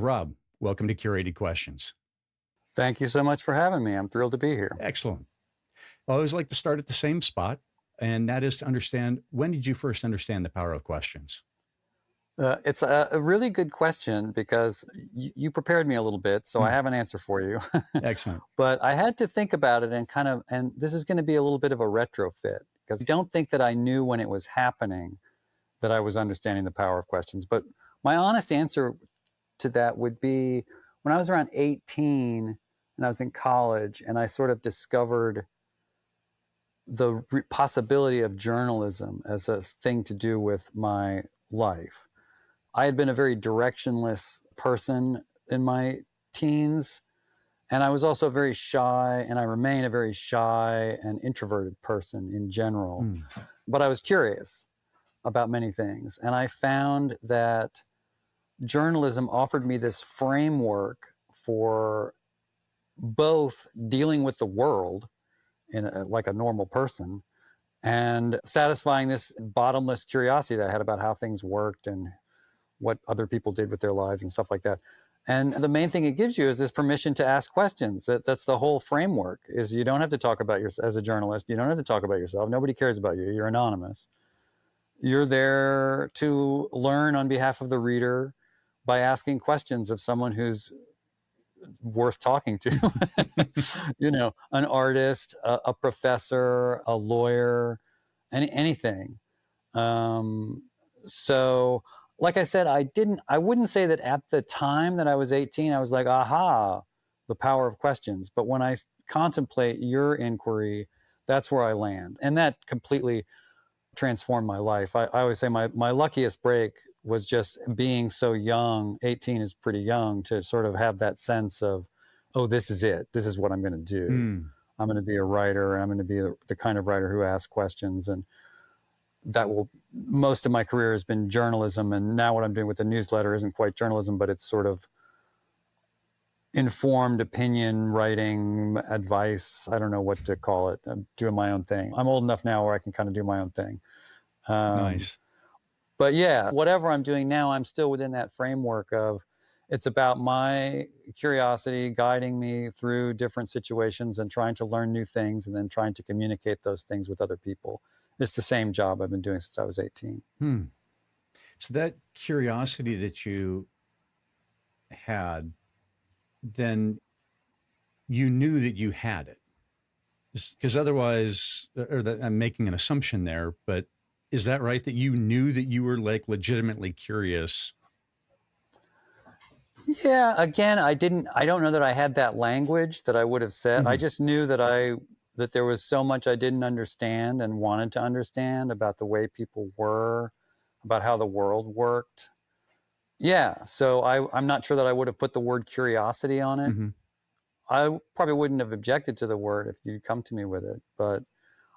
Rob, welcome to Curated Questions. Thank you so much for having me. I'm thrilled to be here. Excellent. Well, I always like to start at the same spot, and that is to understand, when did you first understand the power of questions? It's a really good question because you prepared me a little bit, so I Hmm. have an answer for you. Excellent. But I had to think about it and this is going to be a little bit of a retrofit because I don't think that I knew when it was happening that I was understanding the power of questions. But my honest answer to that would be when I was around 18 and I was in college and I sort of discovered the possibility of journalism as a thing to do with my life. I had been a very directionless person in my teens, and I was also very shy, and I remain a very shy and introverted person in general. Hmm. But I was curious about many things, and I found that journalism offered me this framework for both dealing with the world like a normal person and satisfying this bottomless curiosity that I had about how things worked and what other people did with their lives and stuff like that. And the main thing it gives you is this permission to ask questions. That's the whole framework. Is you don't have to talk about yourself as a journalist. You don't have to talk about yourself. Nobody cares about you. You're anonymous. You're there to learn on behalf of the reader by asking questions of someone who's worth talking to. An artist, a professor, a lawyer, anything. Um, so, like I said, I wouldn't say that at the time that I was 18, I was like, aha, the power of questions. But when I contemplate your inquiry, that's where I land. And that completely transformed my life. I always say my luckiest break was just being so young. 18 is pretty young to sort of have that sense of, oh, this is it. This is what I'm going to do. Hmm. I'm going to be a writer, and I'm going to be the kind of writer who asks questions. And most of my career has been journalism. And now what I'm doing with the newsletter isn't quite journalism, but it's sort of informed opinion writing, advice. I don't know what to call it. I'm doing my own thing. I'm old enough now where I can kind of do my own thing. Nice. But yeah, whatever I'm doing now, I'm still within that framework of it's about my curiosity guiding me through different situations and trying to learn new things and then trying to communicate those things with other people. It's the same job I've been doing since I was 18. Hmm. So that curiosity that you had, then you knew that you had it. Because otherwise, or that I'm making an assumption there, but is that right, that you knew that you were like legitimately curious? Yeah, again, I don't know that I had that language that I would have said. I Mhm. just knew that there was so much I didn't understand and wanted to understand about the way people were, about how the world worked. Yeah, so I'm not sure that I would have put the word curiosity on it. Mhm. I probably wouldn't have objected to the word if you'd come to me with it, but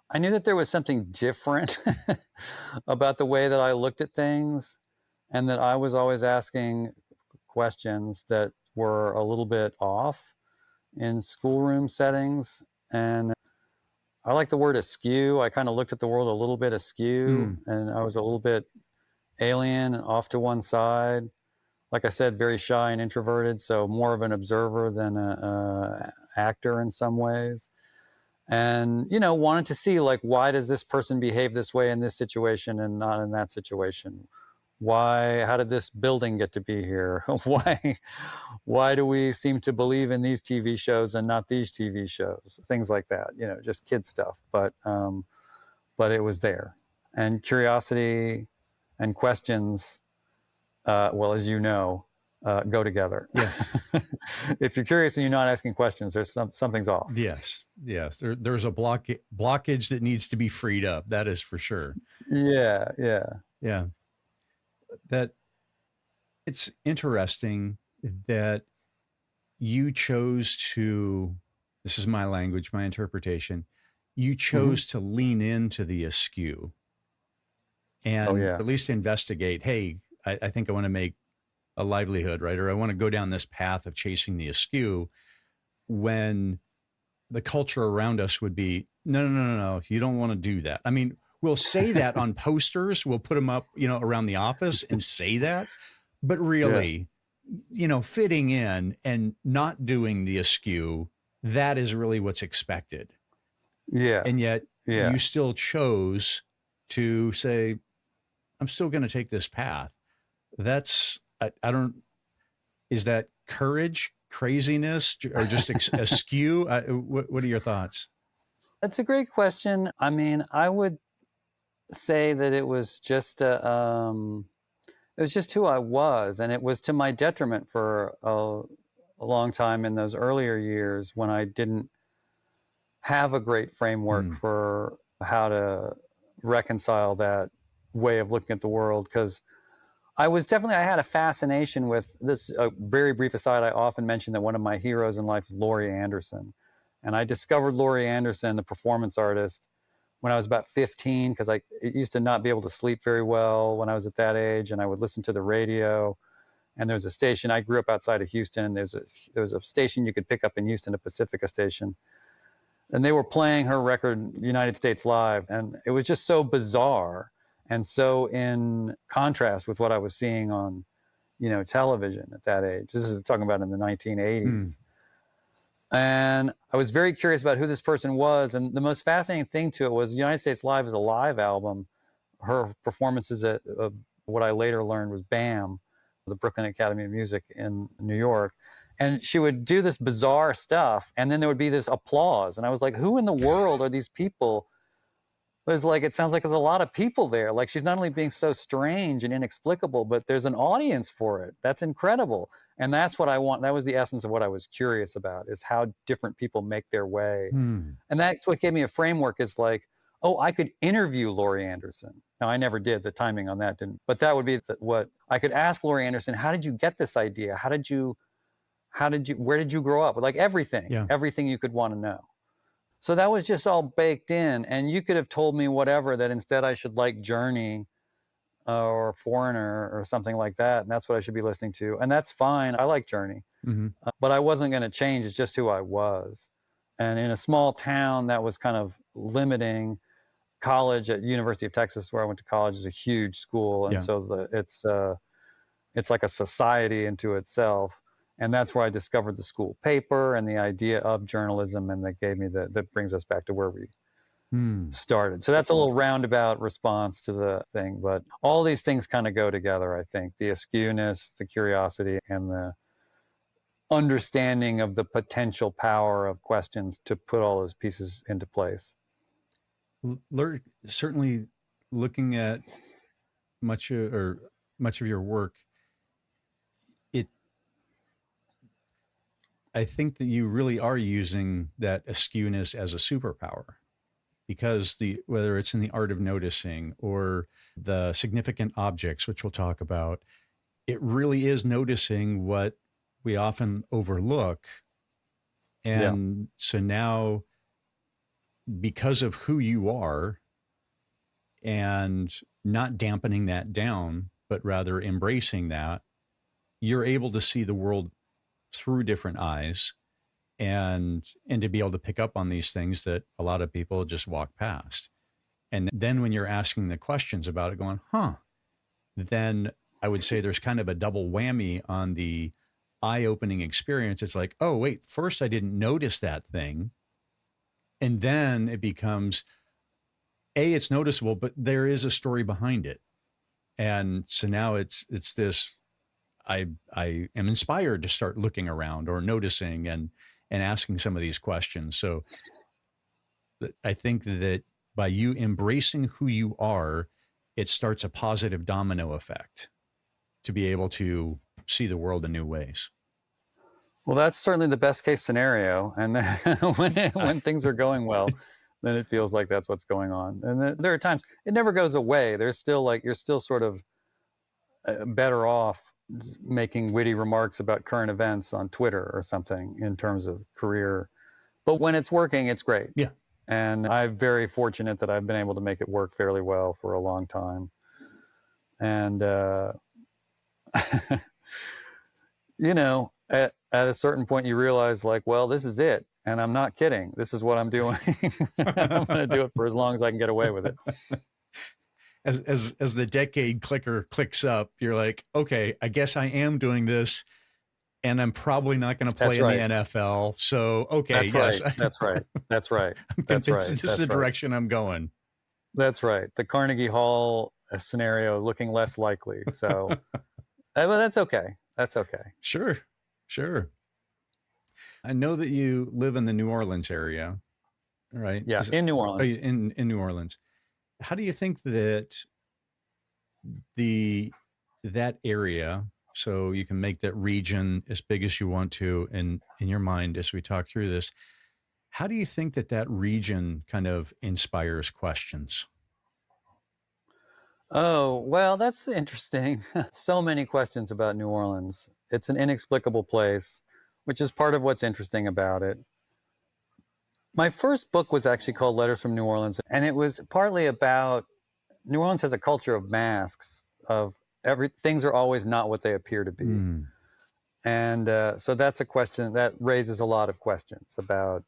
I knew that there was something different about the way that I looked at things and that I was always asking questions that were a little bit off in schoolroom settings. And I like the word askew. I kind of looked at the world a little bit askew, Mm. and I was a little bit alien and off to one side. Like I said, very shy and introverted, so more of an observer than a actor in some ways. And wanted to see, like, why does this person behave this way in this situation and not in that situation? How did this building get to be here? Why do we seem to believe in these TV shows and not these TV shows? Things like that, just kid stuff. But it was there. And curiosity and questions, well, as you know, go together. Yeah. If you're curious and you're not asking questions, there's something's off. Yes. Yes. There's a blockage that needs to be freed up. That is for sure. Yeah, yeah. Yeah. That it's interesting that you chose to, this is my language, my interpretation, you Hmm. chose to lean into the askew Oh, and yeah. at least investigate, hey, I think I want to make a livelihood, right? Or I want to go down this path of chasing the askew, when the culture around us would be, no, no, no, no, no, you don't want to do that. I mean, we'll say that on posters, we'll put them up, around the office and say that, but Yes. really, fitting in and not doing the askew, that is really what's expected. Yeah. And yet Yeah. you still chose to say, I'm still going to take this path. That's, I don't, is that courage, craziness, or just askew? What are your thoughts? That's a great question. I mean, I would say that it was just who I was, and it was to my detriment for a long time in those earlier years when I didn't have a great framework for how to reconcile that way of looking at the world. Because I had a fascination with this. A very brief aside, I often mention that one of my heroes in life is Laurie Anderson. And I discovered Laurie Anderson, the performance artist, when I was about 15, because I used to not be able to sleep very well when I was at that age. And I would listen to the radio. And there's a station, I grew up outside of Houston. There was a station you could pick up in Houston, a Pacifica station. And they were playing her record, United States Live. And it was just so bizarre and so in contrast with what I was seeing on, television at that age. This is talking about in the 1980s. And I was very curious about who this person was. And the most fascinating thing to it was United States Live is a live album. Her performances at what I later learned was BAM, the Brooklyn Academy of Music in New York. And she would do this bizarre stuff, and then there would be this applause. And I was like, who in the world are these people? It sounds like there's a lot of people there. Like, she's not only being so strange and inexplicable, but there's an audience for it. That's incredible. And that's what I want. That was the essence of what I was curious about, is how different people make their way. And that's what gave me a framework, is like, oh, I could interview Laurie Anderson. Now, I never did. The timing on that didn't. But that would be what I could ask Laurie Anderson. How did you get this idea? Where did you grow up? Like everything you could want to know. So that was just all baked in. And you could have told me whatever, that instead I should like Journey or Foreigner or something like that. And that's what I should be listening to. And that's fine. I like Journey. But I wasn't going to change. It's just who I was. And in a small town, that was kind of limiting. College at University of Texas, where I went to college, is a huge school. And so it's like a society into itself. And that's where I discovered the school paper and the idea of journalism. And that brings us back to where we started. So that's a little roundabout response to the thing. But all these things kind of go together, I think. The askewness, the curiosity, and the understanding of the potential power of questions to put all those pieces into place. Certainly, looking at much of your work, I think that you really are using that askewness as a superpower, because whether it's in the art of noticing or the significant objects, which we'll talk about, it really is noticing what we often overlook. And so now, because of who you are, and not dampening that down, but rather embracing that, you're able to see the world through different eyes, and to be able to pick up on these things that a lot of people just walk past. And then when you're asking the questions about it, going, then I would say there's kind of a double whammy on the eye-opening experience. It's like, oh, wait, first I didn't notice that thing. And then it becomes, it's noticeable, but there is a story behind it. And so now it's this, I am inspired to start looking around or noticing and asking some of these questions. So I think that by you embracing who you are, it starts a positive domino effect to be able to see the world in new ways. Well, that's certainly the best case scenario. And when things are going well, then it feels like that's what's going on. And there are times it never goes away. There's still you're still sort of better off making witty remarks about current events on Twitter or something in terms of career. But when it's working, it's great. Yeah. And I'm very fortunate that I've been able to make it work fairly well for a long time. And, at a certain point you realize, like, well, this is it. And I'm not kidding. This is what I'm doing. I'm going to do it for as long as I can get away with it. as the decade clicker clicks up, you're like, okay, I guess I am doing this, and I'm probably not going to play That's in the right. NFL. So, okay, That's yes, right. That's right. That's right. I'm That's convinced right. this is the That's right. direction I'm going. That's right. The Carnegie Hall scenario looking less likely. So, well, that's okay. That's okay. Sure, sure. I know that you live in the New Orleans area, right? Yeah, in New Orleans. In New Orleans? How do you think that the that area, so you can make that region as big as you want to in your mind as we talk through this, how do you think that that region kind of inspires questions? Oh, well, that's interesting. So many questions about New Orleans. It's an inexplicable place, which is part of what's interesting about it. My first book was actually called Letters from New Orleans, and it was partly about New Orleans has a culture of masks, of things are always not what they appear to be. Mm. And so that's a question that raises a lot of questions about,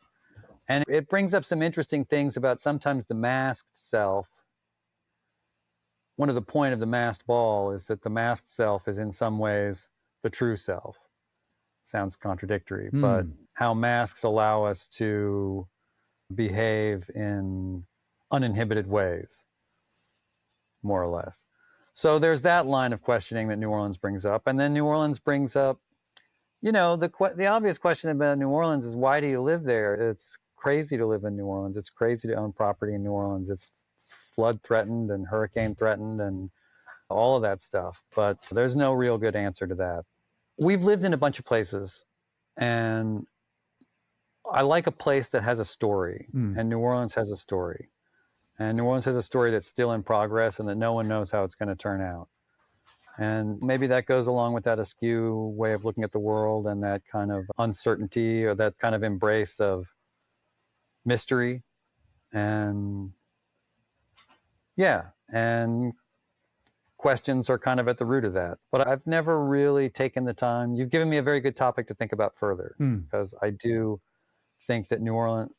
and it brings up some interesting things about sometimes the masked self. One of the point of the masked ball is that the masked self is in some ways the true self. Sounds contradictory, but Mm. how masks allow us to behave in uninhibited ways, more or less. So there's that line of questioning that New Orleans brings up. And then New Orleans brings up, the obvious question about New Orleans is, why do you live there? It's crazy to live in New Orleans. It's crazy to own property in New Orleans. It's flood threatened and hurricane threatened and all of that stuff. But there's no real good answer to that. We've lived in a bunch of places, and I like a place that has a story, Mm. and New Orleans has a story. And New Orleans has a story that's still in progress and that no one knows how it's going to turn out. And maybe that goes along with that askew way of looking at the world and that kind of uncertainty, or that kind of embrace of mystery. And yeah, and questions are kind of at the root of that. But I've never really taken the time. You've given me a very good topic to think about further, Mm. because I do think that New Orleans,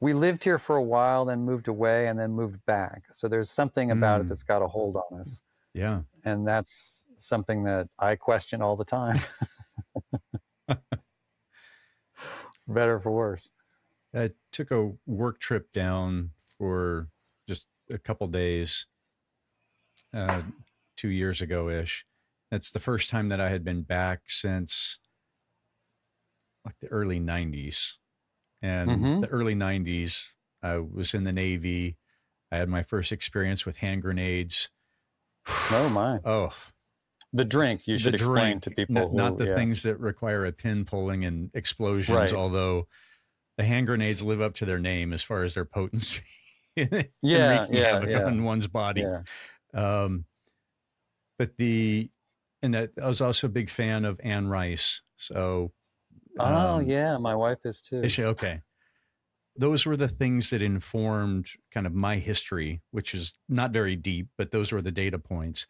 we lived here for a while, then moved away, and then moved back. So there's something about it Mm. that's got a hold on us. Yeah. And that's something that I question all the time, better for worse. I took a work trip down for just a couple days, 2 years ago ish. That's the first time that I had been back since like the early 90s. And Mm-hmm. the early 90s, I was in the Navy. I had my first experience with hand grenades. Oh, my. Oh, The drink, you the should explain to drink, people not who, the yeah. things that require a pin pulling and explosions, Right. although the hand grenades live up to their name as far as their potency and Yeah, wreaking yeah, havoc yeah, on one's body. yeah. Um, but I was also a big fan of Anne Rice. So, Oh, yeah, my wife is is too. she okay? Those were the things that informed kind of my history, which is not very deep, but those were the data points.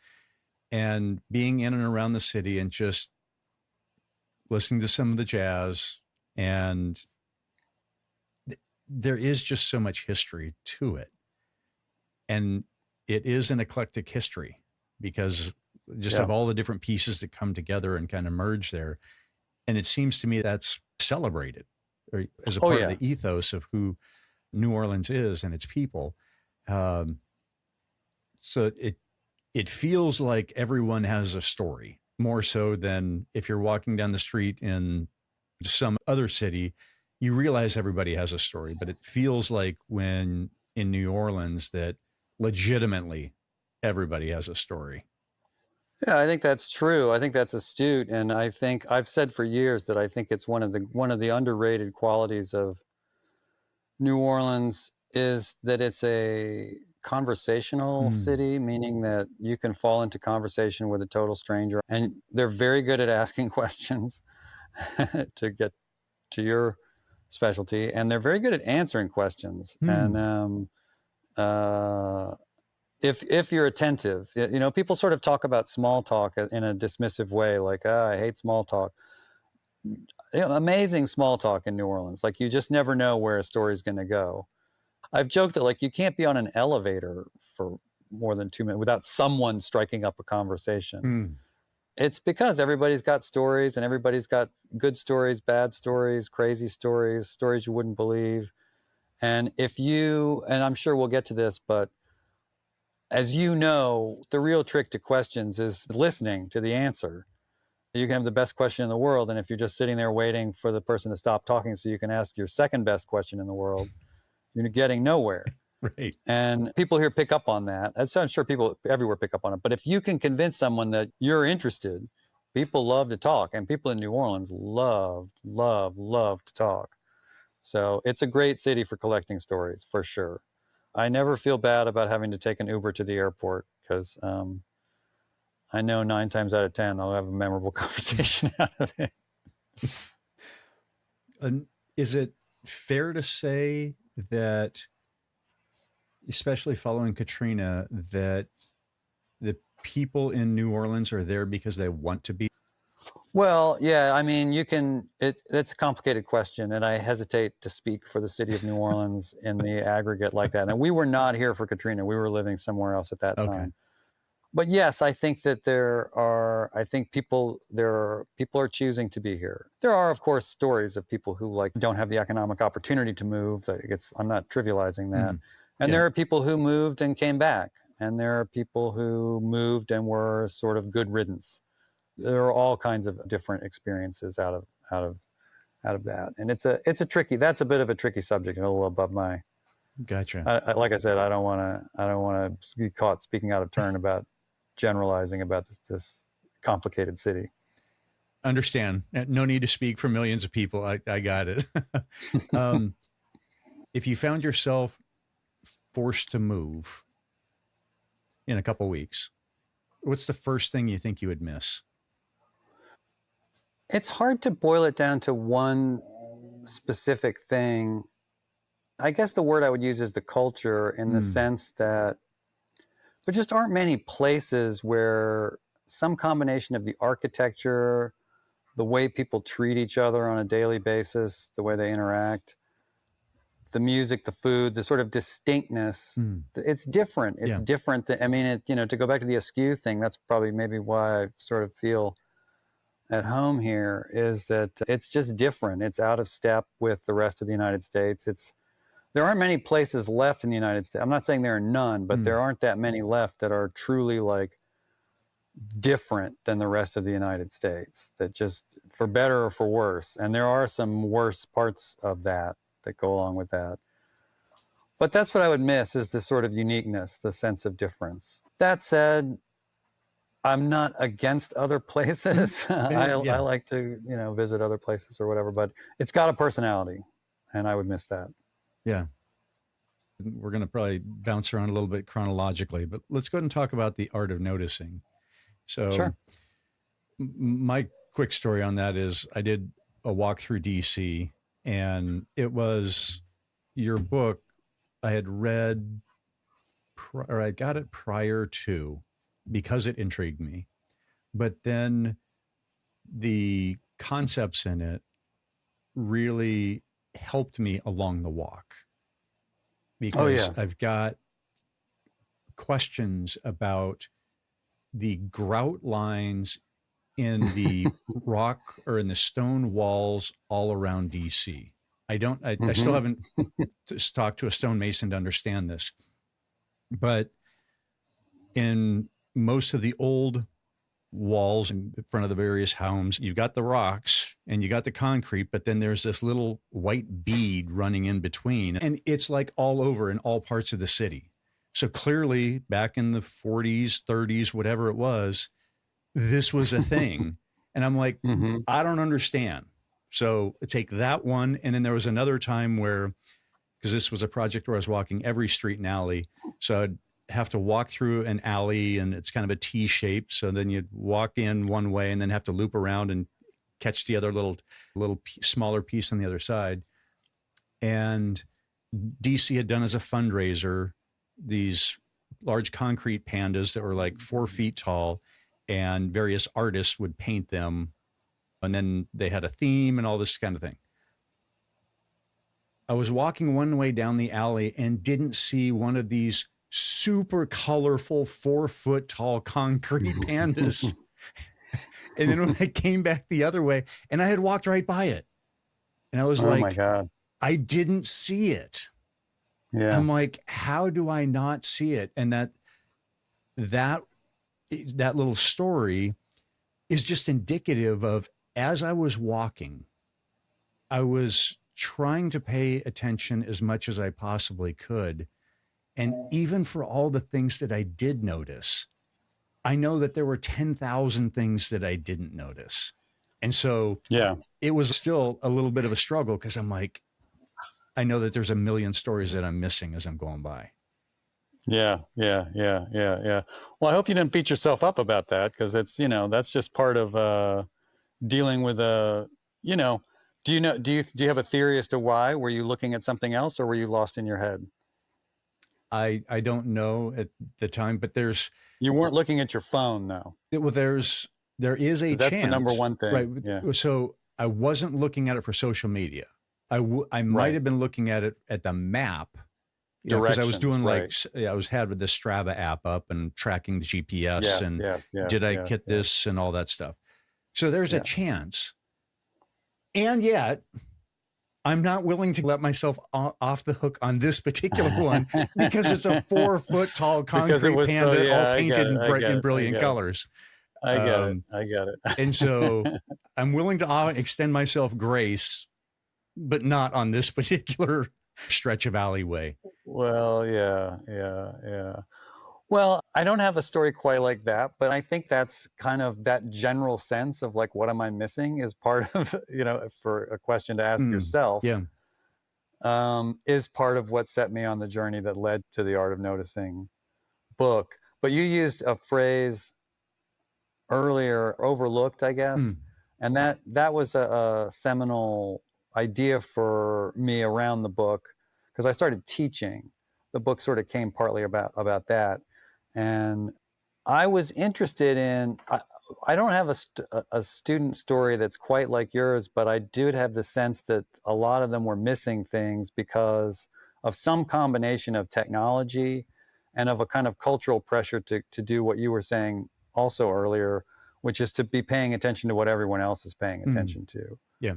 And being in and around the city and just listening to some of the jazz, and there is just so much history to it. And it is an eclectic history because just Yeah. of all the different pieces that come together and kind of merge there. And it seems to me that's celebrated, or as a Oh, part of yeah. the ethos of who New Orleans is and its people. Um, so it feels like everyone has a story, more so than if you're walking down the street in some other city, you realize everybody has a story. But it feels like when in New Orleans that legitimately everybody has a story. Yeah, I think that's true. I think that's astute, and I think I've said for years that I think it's one of the underrated qualities of New Orleans is that it's a conversational Mm. city, meaning that you can fall into conversation with a total stranger, and they're very good at asking questions to get to your specialty, and they're very good at answering questions. And Hmm. uh, if you're attentive, people sort of talk about small talk in a dismissive way, like, I hate small talk. Amazing small talk in New Orleans. Like, you just never know where a story's going to go. I've joked that like you can't be on an elevator for more than 2 minutes without someone striking up a conversation. Mm, It's because everybody's got stories, and everybody's got good stories, bad stories, crazy stories, stories you wouldn't believe. And if you, and I'm sure we'll get to this, but as you know, the real trick to questions is listening to the answer. You can have the best question in the world, and if you're just sitting there waiting for the person to stop talking so you can ask your second best question in the world, you're getting nowhere. right. And people here pick up on that. And so I'm sure people everywhere pick up on it. But if you can convince someone that you're interested, people love to talk. And people in New Orleans love to talk. So it's a great city for collecting stories, for sure. I never feel bad about having to take an Uber to the airport because I know 9 times out of 10 I'll have a memorable conversation out of it. And is it fair to say that, especially following Katrina, that the people in New Orleans are there because they want to be? Well, yeah, I mean, it's a complicated question, and I hesitate to speak for the city of New Orleans in the aggregate like that. And we were not here for Katrina. We were living somewhere else at that Okay. time. But yes, I think that I think people are choosing to be here. There are, of course, stories of people who like don't have the economic opportunity to move. I'm not trivializing that. Mhm. And Yeah. there are people who moved and came back. And there are people who moved and were sort of good riddance. There are all kinds of different experiences out of that. And that's a bit of a tricky subject, a little above my, Gotcha. like I said, I don't want to be caught speaking out of turn about generalizing about this complicated city. Understand. No need to speak for millions of people. I got it. um, if you found yourself forced to move in a couple weeks, what's the first thing you think you would miss? It's hard to boil it down to one specific thing. I guess the word I would use is the culture, in the Mm, sense that there just aren't many places where some combination of the architecture, the way people treat each other on a daily basis, the way they interact, the music, the food, the sort of distinctness. mm, It's different. It's yeah. different. I mean, to go back to the askew thing, that's probably maybe why I sort of feel at home here, is that it's just different. It's out of step with the rest of the United States. There aren't many places left in the United States. I'm not saying there are none, but Mm, there aren't that many left that are truly like different than the rest of the United States, that just, for better or for worse. And there are some worse parts of that go along with that. But that's what I would miss, is this sort of uniqueness, the sense of difference. That said, I'm not against other mhm. places. I Yeah. like to, visit other places or whatever, but it's got a personality, and I would miss that. Yeah. We're going to probably bounce around a little bit chronologically, but let's go ahead and talk about the art of noticing. So, Sure. my quick story on that is I did a walk through DC, and it was your book I had read, or I got it prior to, because it intrigued me. But then the concepts in it really helped me along the walk, Oh because yeah. I've got questions about the grout lines in the rock or in the stone walls all around DC. I still Hmm. haven't talked to a stonemason to understand this, but in most of the old walls in front of the various homes, you've got the rocks and you got the concrete, but then there's this little white bead running in between. And it's like all over in all parts of the city. So clearly, back in the 40s, 30s, whatever it was, this was a thing. And I'm like, Hmm. I don't understand. So take that one. And then there was another time where, because this was a project where I was walking every street and alley. So I'd have to walk through an alley, and it's kind of a T shape. So then you'd walk in one way and then have to loop around and catch the other smaller piece on the other side. And DC had done as a fundraiser these large concrete pandas that were like 4 feet tall, and various artists would paint them. And then they had a theme and all this kind of thing. I was walking one way down the alley and didn't see one of these super colorful 4 foot tall concrete pandas. And then when I came back the other way, and I had walked right by it, and I was Oh my like, God. I didn't see it. Yeah. I'm like, how do I not see it? And that little story is just indicative of, as I was walking, I was trying to pay attention as much as I possibly could. And even for all the things that I did notice, I know that there were 10,000 things that I didn't notice. And so Yeah. it was still a little bit of a struggle, because I'm like, I know that there's a million stories that I'm missing as I'm going by. Yeah. Yeah. Yeah. Yeah. Yeah. Well, I hope you didn't beat yourself up about that, because it's, that's just part of dealing with you know, do you have a theory as to why? Were you looking at something else, or were you lost in your head? I don't know at the time, but You weren't looking at your phone, though, well, there is a because that's the number chance, one right? thing. Yeah. So I wasn't looking at it for social media. I might Right. have been looking at it at the map, because I was Directions. doing Right. I was had with the Strava app up and tracking the GPS, Yes. and Yes. Yes. did I Yes. get Yes. this and all that stuff. So there's a Yeah. chance. And yet I'm not willing to let myself off the hook on this particular one, because it's a 4 foot tall Because it concrete was so. panda, all Yeah. I get painted it. in I get it. I brilliant get it. colors. I get it. Um, I get and so it. I'm willing to extend myself grace, but not on this particular stretch of alleyway. Well, yeah. Yeah. Yeah. Well, I don't have a story quite like that, but I think that's kind of that general sense of like, what am I missing, is part of, for a question to ask yourself, Yeah. is part of what set me on the journey that led to the Art of Noticing book. But you used a phrase earlier, overlooked, I guess. And that was a seminal idea for me around the book, because I started teaching. The book sort of came partly about that. And I was interested in, I don't have a student story that's quite like yours, but I did have the sense that a lot of them were missing things because of some combination of technology and of a kind of cultural pressure to do what you were saying also earlier, which is to be paying attention to what everyone else is paying attention to. Yeah.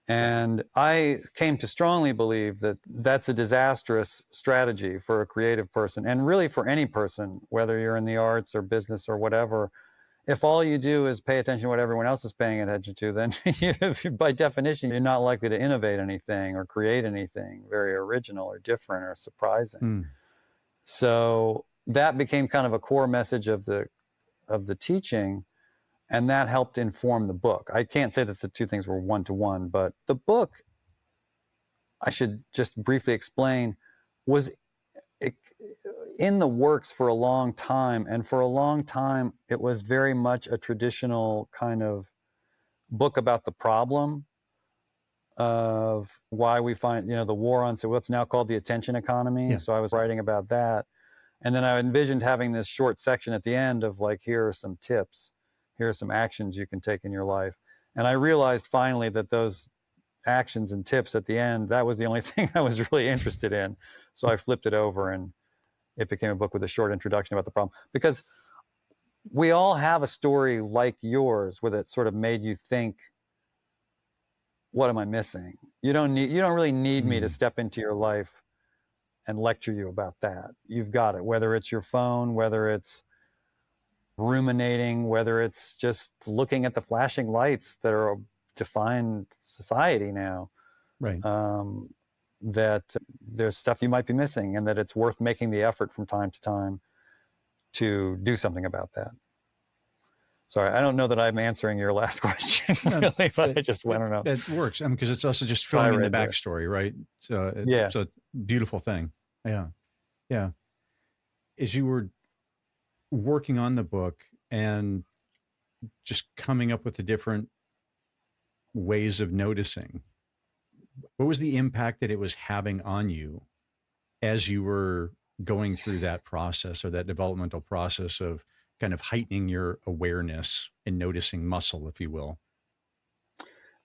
And I came to strongly believe that that's a disastrous strategy for a creative person, and really for any person, whether you're in the arts or business or whatever. If all you do is pay attention to what everyone else is paying attention to, then by definition, you're not likely to innovate anything or create anything very original or different or surprising. So that became kind of a core message of the teaching, and that helped inform the book. I can't say that the two things were one to one, but the book, I should just briefly explain, was in the works for a long time. And for a long time, it was very much a traditional kind of book about the problem of why we find, the war on, so what's now called the attention economy. Yeah. So I was writing about that. And then I envisioned having this short section at the end of like, here are some tips. Here are some actions you can take in your life. And I realized finally that those actions and tips at the end, that was the only thing I was really interested in. So I flipped it over and it became a book with a short introduction about the problem. Because we all have a story like yours where it sort of made you think, what am I missing? You don't really need me to step into your life and lecture you about that. You've got it, whether it's your phone, whether it's ruminating, whether it's just looking at the flashing lights that are define society now. Right. That there's stuff you might be missing, and that it's worth making the effort from time to time to do something about that. Sorry, I don't know that I'm answering your last question, really, but I just went on. It works. Because it's also just filling in the backstory, right? So yeah. So beautiful thing. Yeah. Yeah. As you were working on the book and just coming up with the different ways of noticing, what was the impact that it was having on you as you were going through that process, or that developmental process of kind of heightening your awareness and noticing muscle, if you will?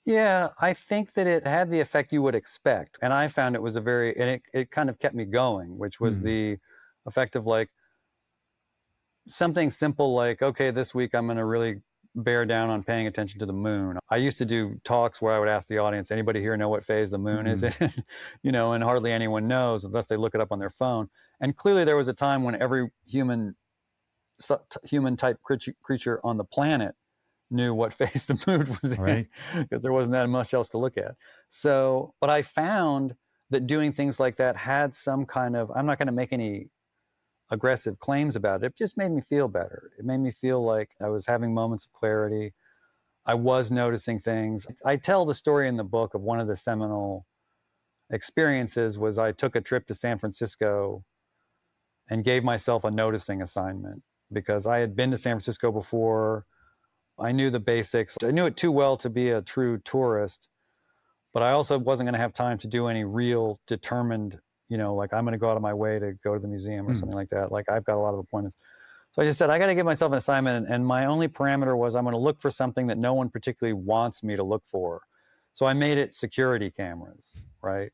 Yeah, I think that it had the effect you would expect. And I found it was it kind of kept me going, which was Hmm. the effect of like something simple like, okay, this week I'm going to really bear down on paying attention to the moon. I used to do talks where I would ask the audience, anybody here know what phase the moon is Hmm. in? And hardly anyone knows unless they look it up on their phone. And clearly there was a time when every human type creature on the planet knew what phase the moon was in Right. because there wasn't that much else to look at. So, but I found that doing things like that had some kind of, I'm not going to make any aggressive claims about it. It just made me feel better. It made me feel like I was having moments of clarity. I was noticing things. I tell the story in the book of one of the seminal experiences was I took a trip to San Francisco and gave myself a noticing assignment because I had been to San Francisco before. I knew the basics. I knew it too well to be a true tourist, but I also wasn't going to have time to do any real determined, like I'm going to go out of my way to go to the museum or Hmm. something like that. Like I've got a lot of appointments. So I just said, I got to give myself an assignment. And my only parameter was I'm going to look for something that no one particularly wants me to look for. So I made it security cameras, right?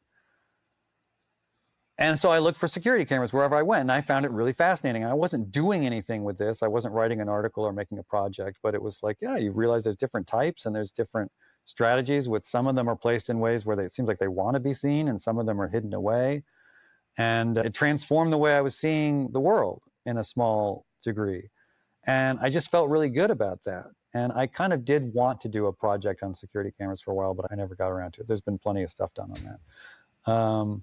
And so I looked for security cameras wherever I went, and I found it really fascinating. I wasn't doing anything with this. I wasn't writing an article or making a project, but it was like, yeah, you realize there's different types and there's different strategies. With some of them are placed in ways where it seems like they want to be seen, and some of them are hidden away. And it transformed the way I was seeing the world in a small degree. And I just felt really good about that. And I kind of did want to do a project on security cameras for a while, but I never got around to it. There's been plenty of stuff done on that.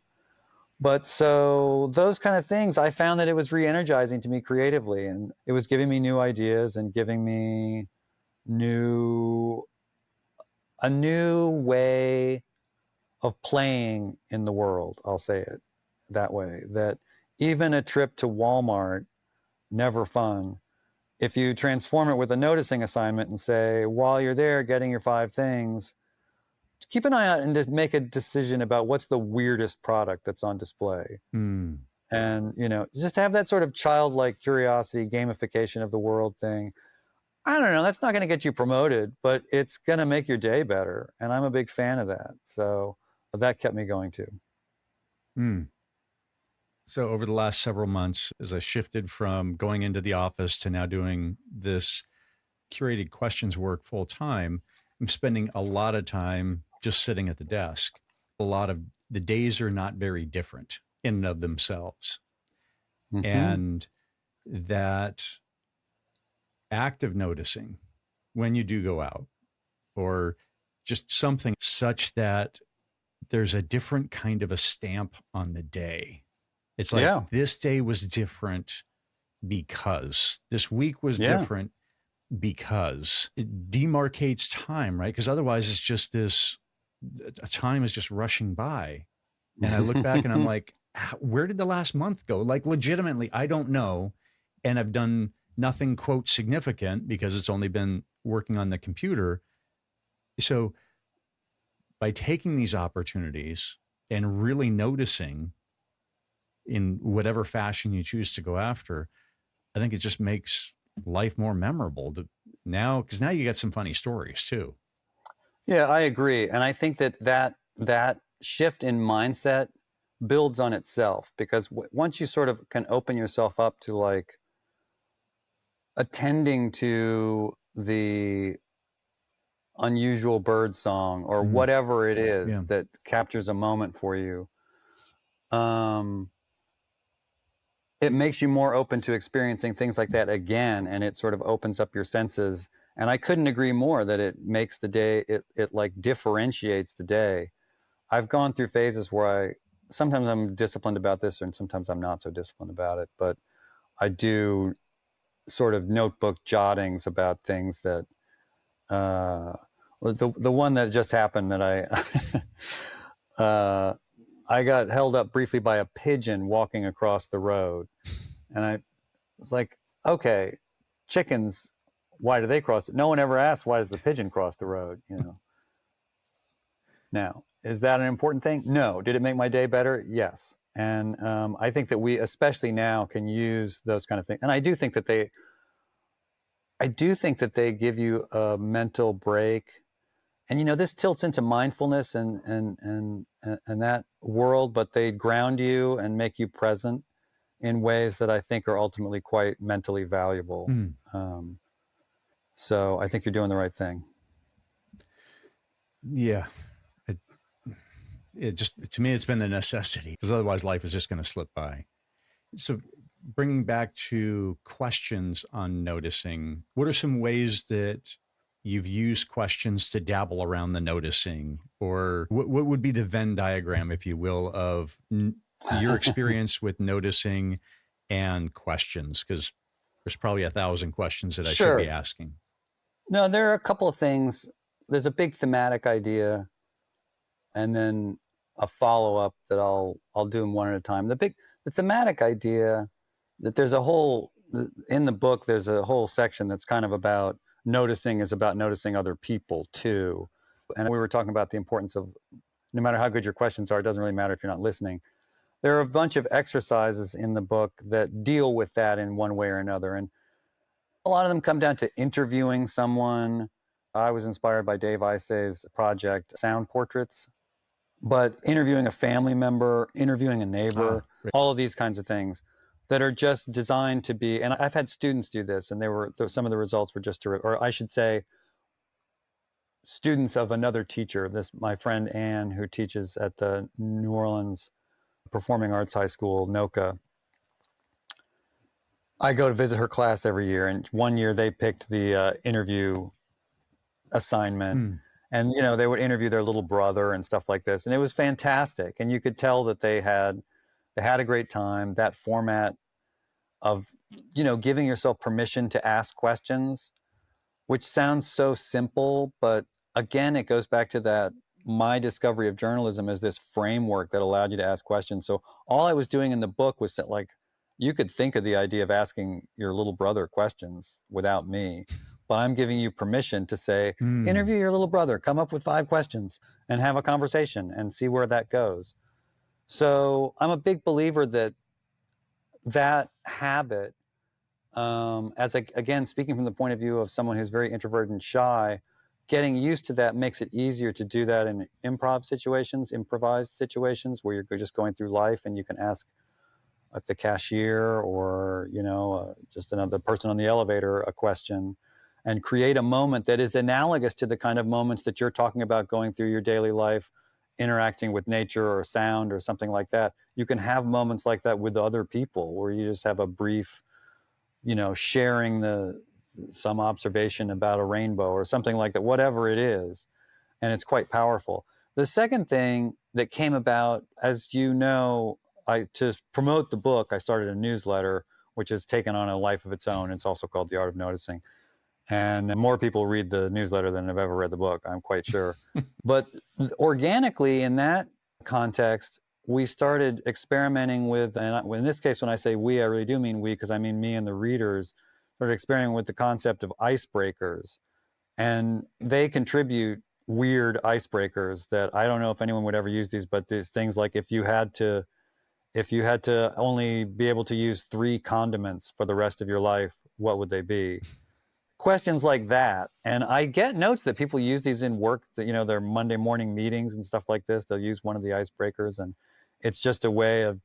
But so those kind of things, I found that it was re-energizing to me creatively, and it was giving me new ideas and giving me new a new way of playing in the world. I'll say it that way. That even a trip to Walmart, never fun. If you transform it with a noticing assignment and say, while you're there getting your 5 things, keep an eye out and just make a decision about what's the weirdest product that's on display. Hmm. And just have that sort of childlike curiosity, gamification of the world thing. I don't know, that's not going to get you promoted, but it's going to make your day better, and I'm a big fan of that. So that kept me going too. Hmm. So over the last several months, as I shifted from going into the office to now doing this curated questions work full time, I'm spending a lot of time just sitting at the desk. A lot of the days are not very different in and of themselves. Mm-hmm. And that act of noticing when you do go out or just something such that there's a different kind of a stamp on the day. It's like Yeah. this day was different because this week was Yeah. different because it demarcates time, right? Because otherwise it's just this time is just rushing by. And I look back and I'm like, where did the last month go? Like, legitimately, I don't know. And I've done nothing, quote, significant because it's only been working on the computer. So by taking these opportunities and really noticing in whatever fashion you choose to go after, I think it just makes life more memorable to now, because now you got some funny stories too. Yeah, I agree. And I think that shift in mindset builds on itself because once you sort of can open yourself up to like attending to the unusual bird song or Mhm. whatever it Yeah. is that captures a moment for you, um, it makes you more open to experiencing things like that again, and it sort of opens up your senses. And I couldn't agree more that it makes the day, it like differentiates the day. I've gone through phases where sometimes I'm disciplined about this and sometimes I'm not so disciplined about it, but I do sort of notebook jottings about things that uh, the one that just happened that I got held up briefly by a pigeon walking across the road, and I was like, okay, chickens, why do they cross it? No one ever asked why does the pigeon cross the road, Now, is that an important thing? No. Did it make my day better? Yes. And I think that we, especially now, can use those kind of things. And I do think that they give you a mental break And this tilts into mindfulness and that world, but they ground you and make you present in ways that I think are ultimately quite mentally valuable. Mm. So I think you're doing the right thing. Yeah. It just, to me, it's been the necessity, because otherwise life is just going to slip by. So bringing back to questions on noticing, what are some ways that you've used questions to dabble around the noticing? Or what would be the Venn diagram, if you will, of your experience with noticing and questions? Because there's probably 1,000 questions that I should be Sure. asking. No, there are a couple of things. There's a big thematic idea, and then a follow-up that I'll do them one at a time. The thematic idea, that there's a whole, in the book, there's a whole section that's kind of about noticing, is about noticing other people too. And we were talking about the importance of, no matter how good your questions are, it doesn't really matter if you're not listening. There are a bunch of exercises in the book that deal with that in one way or another. And a lot of them come down to interviewing someone. I was inspired by Dave Isay's project, Sound Portraits, but interviewing a family member, interviewing a neighbor, Great. all of these kinds of things that are just designed to be, and I've had students do this, and some of the results were just terrific, or I should say, students of another teacher. My friend Anne, who teaches at the New Orleans Performing Arts High School, NOCA. I go to visit her class every year, and one year they picked the interview assignment, and they would interview their little brother and stuff like this, and it was fantastic. And you could tell that they had a great time. That format of giving yourself permission to ask questions, which sounds so simple, but again, it goes back to that, my discovery of journalism is this framework that allowed you to ask questions. So all I was doing in the book was that, like, you could think of the idea of asking your little brother questions without me, but I'm giving you permission to say, interview your little brother, come up with 5 questions and have a conversation and see where that goes. So I'm a big believer that habit, again, speaking from the point of view of someone who's very introverted and shy, getting used to that makes it easier to do that in improvised situations where you're just going through life, and you can ask the cashier or just another person on the elevator a question, and create a moment that is analogous to the kind of moments that you're talking about going through your daily life, interacting with nature or sound or something like that. You can have moments like that with other people where you just have a brief, sharing some observation about a rainbow or something like that, whatever it is. And it's quite powerful. The second thing that came about, as you know, to promote the book, I started a newsletter, which has taken on a life of its own. It's also called The Art of Noticing. And more people read the newsletter than have ever read the book, I'm quite sure. But organically, in that context, we started experimenting with, and in this case, when I say we, I really do mean we, because I mean me and the readers, started experimenting with the concept of icebreakers. And they contribute weird icebreakers that I don't know if anyone would ever use these, but these things like, if you had to only be able to use 3 condiments for the rest of your life, what would they be? Questions like that. And I get notes that people use these in work, that their Monday morning meetings and stuff like this, they'll use one of the icebreakers, and it's just a way of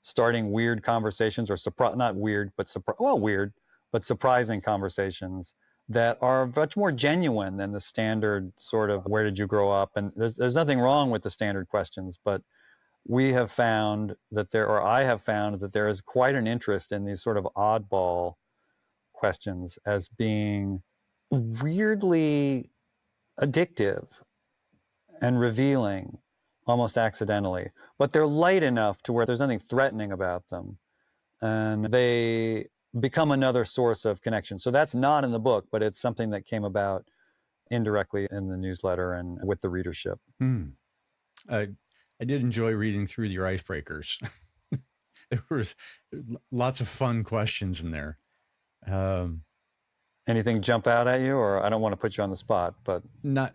starting weird conversations, or not weird, but weird, but surprising conversations that are much more genuine than the standard sort of, where did you grow up? And there's nothing wrong with the standard questions, but I have found that there is quite an interest in these sort of oddball questions as being weirdly addictive and revealing, almost accidentally. But they're light enough to where there's nothing threatening about them, and they become another source of connection. So that's not in the book, but it's something that came about indirectly in the newsletter and with the readership. I did enjoy reading through your icebreakers. There was lots of fun questions in there. Anything jump out at you? Or I don't want to put you on the spot, but Not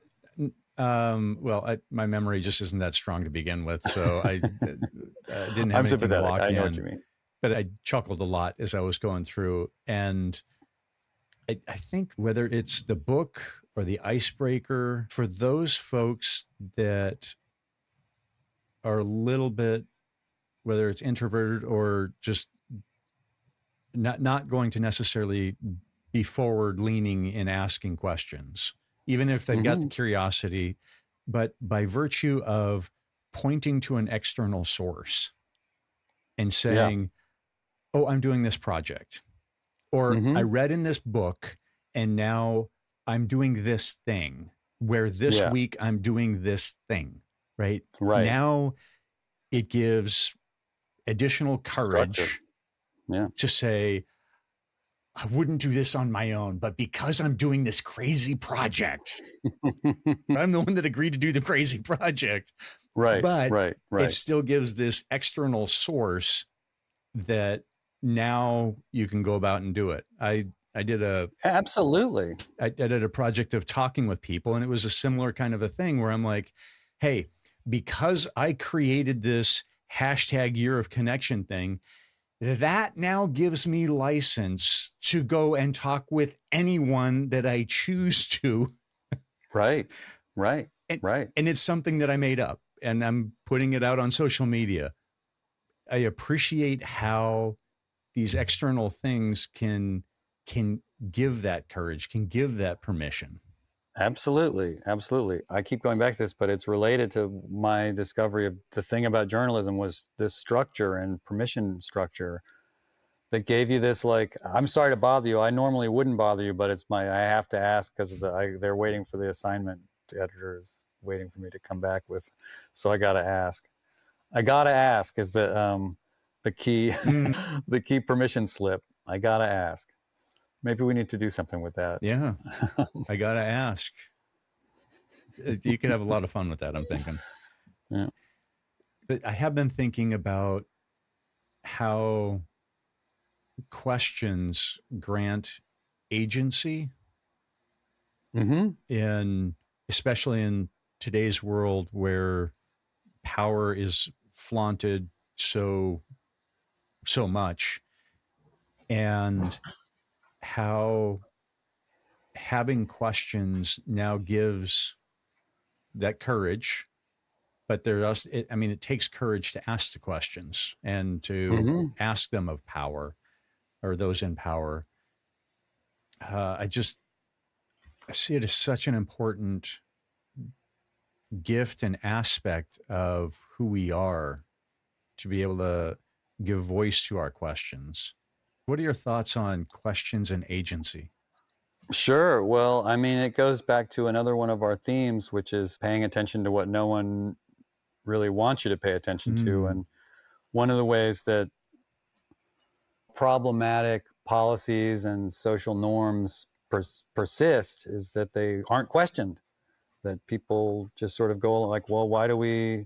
well, my memory just isn't that strong to begin with, so I didn't have I'm anything to sympathetic. lock I know in. what you mean. But I chuckled a lot as I was going through, and I think whether it's the book or the icebreaker for those folks that are a little bit, whether it's introverted or just not going to necessarily be forward leaning in asking questions, even if they've got the curiosity, but by virtue of pointing to an external source and saying, oh, I'm doing this project, or I read in this book and now I'm doing this thing, where this week I'm doing this thing, right? Right. Now it gives additional Structure. courage to say, I wouldn't do this on my own, but because I'm doing this crazy project, I'm the one that agreed to do the crazy project. Right. But Right. it still gives this external source that now you can go about and do it. I did a Absolutely. I did a project of talking with people, and it was a similar kind of a thing where I'm like, hey, because I created this hashtag year of connection thing, that now gives me license to go and talk with anyone that I choose to. Right. Right. And, right. And it's something that I made up, and I'm putting it out on social media. I appreciate how these external things can give that courage, can give that permission. Absolutely. Absolutely. I keep going back to this, but it's related to my discovery of the thing about journalism was this structure and permission structure that gave you this, like, I'm sorry to bother you. I normally wouldn't bother you, but I have to ask because they're waiting for the assignment. The editor is waiting for me to come back with, so I got to ask. I got to ask is the key, the key permission slip. I got to ask. Maybe we need to do something with that. Yeah. I got to ask. You could have a lot of fun with that, I'm thinking. Yeah. But I have been thinking about how questions grant agency in, especially in today's world where power is flaunted so much, and how having questions now gives that courage. But it takes courage to ask the questions and to ask them of power or those in power. I see it as such an important gift and aspect of who we are to be able to give voice to our questions. What are your thoughts on questions and agency? Sure. Well, I mean, it goes back to another one of our themes, which is paying attention to what no one really wants you to pay attention to. And one of the ways that problematic policies and social norms persist is that they aren't questioned, that people just sort of go like, well, why do we,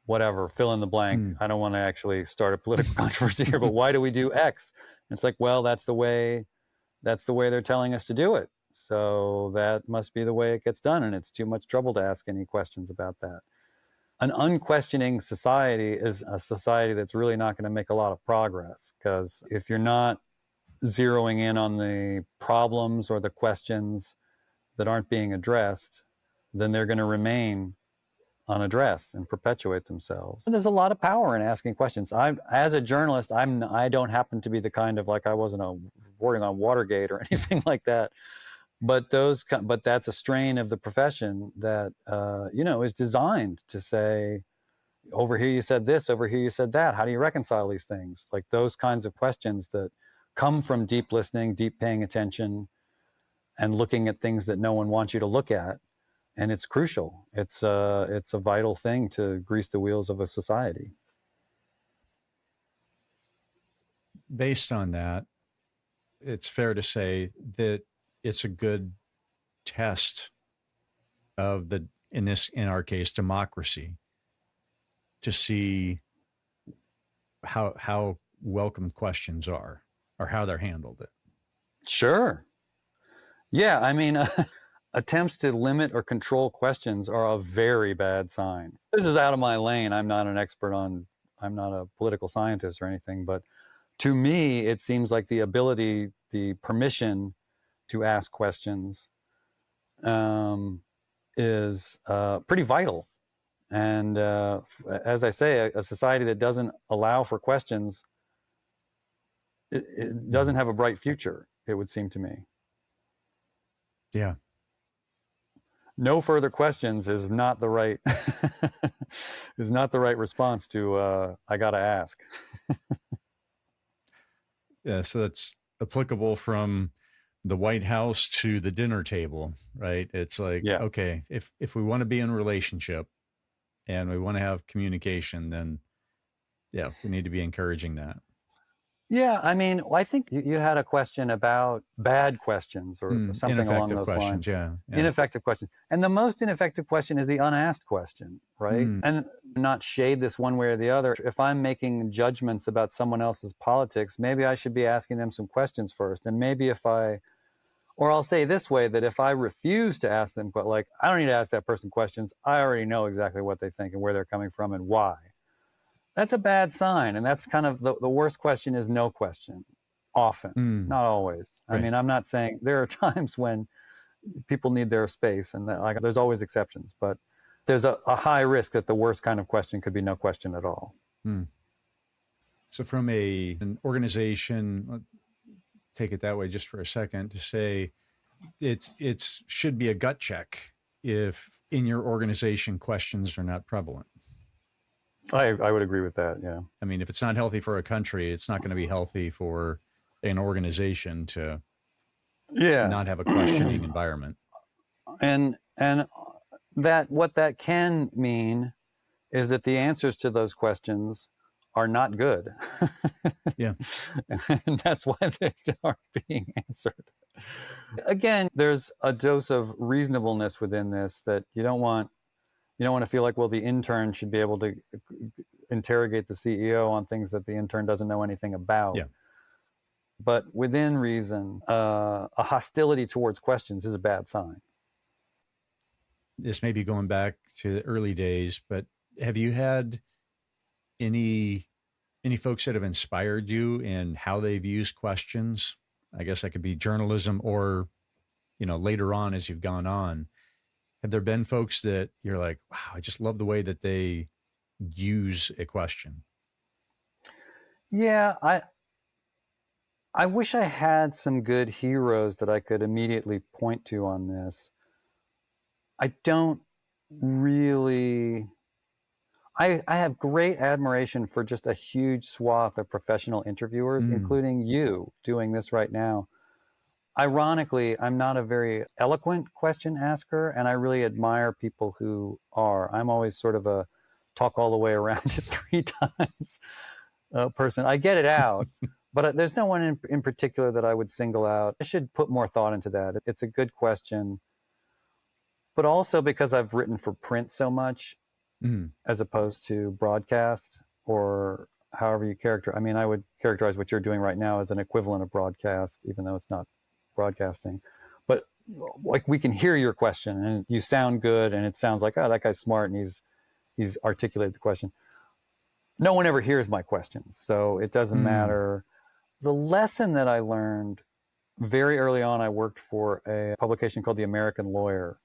whatever, fill in the blank. I don't want to actually start a political controversy here, but why do we do X? And it's like, well, that's the way they're telling us to do it. So that must be the way it gets done. And it's too much trouble to ask any questions about that. An unquestioning society is a society that's really not going to make a lot of progress, because if you're not zeroing in on the problems or the questions that aren't being addressed, then they're going to remain unaddressed and perpetuate themselves. And there's a lot of power in asking questions. As a journalist, I don't happen to be the kind of, like, I wasn't reporting on Watergate or anything like that. But that's a strain of the profession that is designed to say, over here you said this, over here you said that. How do you reconcile these things? Like those kinds of questions that come from deep listening, deep paying attention, and looking at things that no one wants you to look at. And it's crucial. It's a vital thing to grease the wheels of a society. Based on that, it's fair to say that it's a good test of in our case, democracy, to see how welcome questions are or how they're handled. Sure. Yeah, I mean, attempts to limit or control questions are a very bad sign. This is out of my lane. I'm not an expert I'm not a political scientist or anything, but to me, it seems like the ability, the permission to ask questions is pretty vital. And as I say, a society that doesn't allow for questions, it doesn't have a bright future, it would seem to me. Yeah. No further questions is not the right is not the right response to I gotta ask. Yeah. So that's applicable from the White House to the dinner table, right? It's like, Yeah. okay, if we want to be in a relationship and we want to have communication, then yeah, we need to be encouraging that. Yeah, I mean, I think you had a question about bad questions or something along Ineffective those lines. questions. Yeah. Yeah. Ineffective question. And the most ineffective question is the unasked question, right? And not shade this one way or the other. If I'm making judgments about someone else's politics, maybe I should be asking them some questions first. And maybe or I'll say this way, that if I refuse to ask them, but like, I don't need to ask that person questions. I already know exactly what they think and where they're coming from and why. That's a bad sign. And that's kind of the worst question is no question, often, not always. Right. I mean, I'm not saying there are times when people need their space and like, there's always exceptions, but there's a high risk that the worst kind of question could be no question at all. So from an organization, take it that way just for a second, to say it's should be a gut check if in your organization questions are not prevalent. I would agree with that. Yeah. I mean, if it's not healthy for a country, it's not going to be healthy for an organization to not have a questioning environment. And that what that can mean is that the answers to those questions are not good. Yeah. And that's why they aren't being answered. Again, there's a dose of reasonableness within this that you don't want to feel like, well, the intern should be able to interrogate the CEO on things that the intern doesn't know anything about. Yeah. But within reason, a hostility towards questions is a bad sign. This may be going back to the early days, but have you had any folks that have inspired you in how they've used questions? I guess that could be journalism or, later on as you've gone on. Have there been folks that you're like, wow, I just love the way that they use a question? Yeah, I wish I had some good heroes that I could immediately point to on this. I don't really. I have great admiration for just a huge swath of professional interviewers, including you doing this right now. Ironically, I'm not a very eloquent question asker, and I really admire people who are. I'm always sort of a talk all the way around it 3 times person. I get it out, but there's no one in particular that I would single out. I should put more thought into that. It's a good question. But also because I've written for print so much, as opposed to broadcast or however you characterize. I mean, I would characterize what you're doing right now as an equivalent of broadcast, even though it's not broadcasting. But like, we can hear your question and you sound good and it sounds like, oh, that guy's smart and he's articulated the question. No one ever hears my questions, so it doesn't matter. The lesson that I learned very early on, I worked for a publication called The American Lawyer,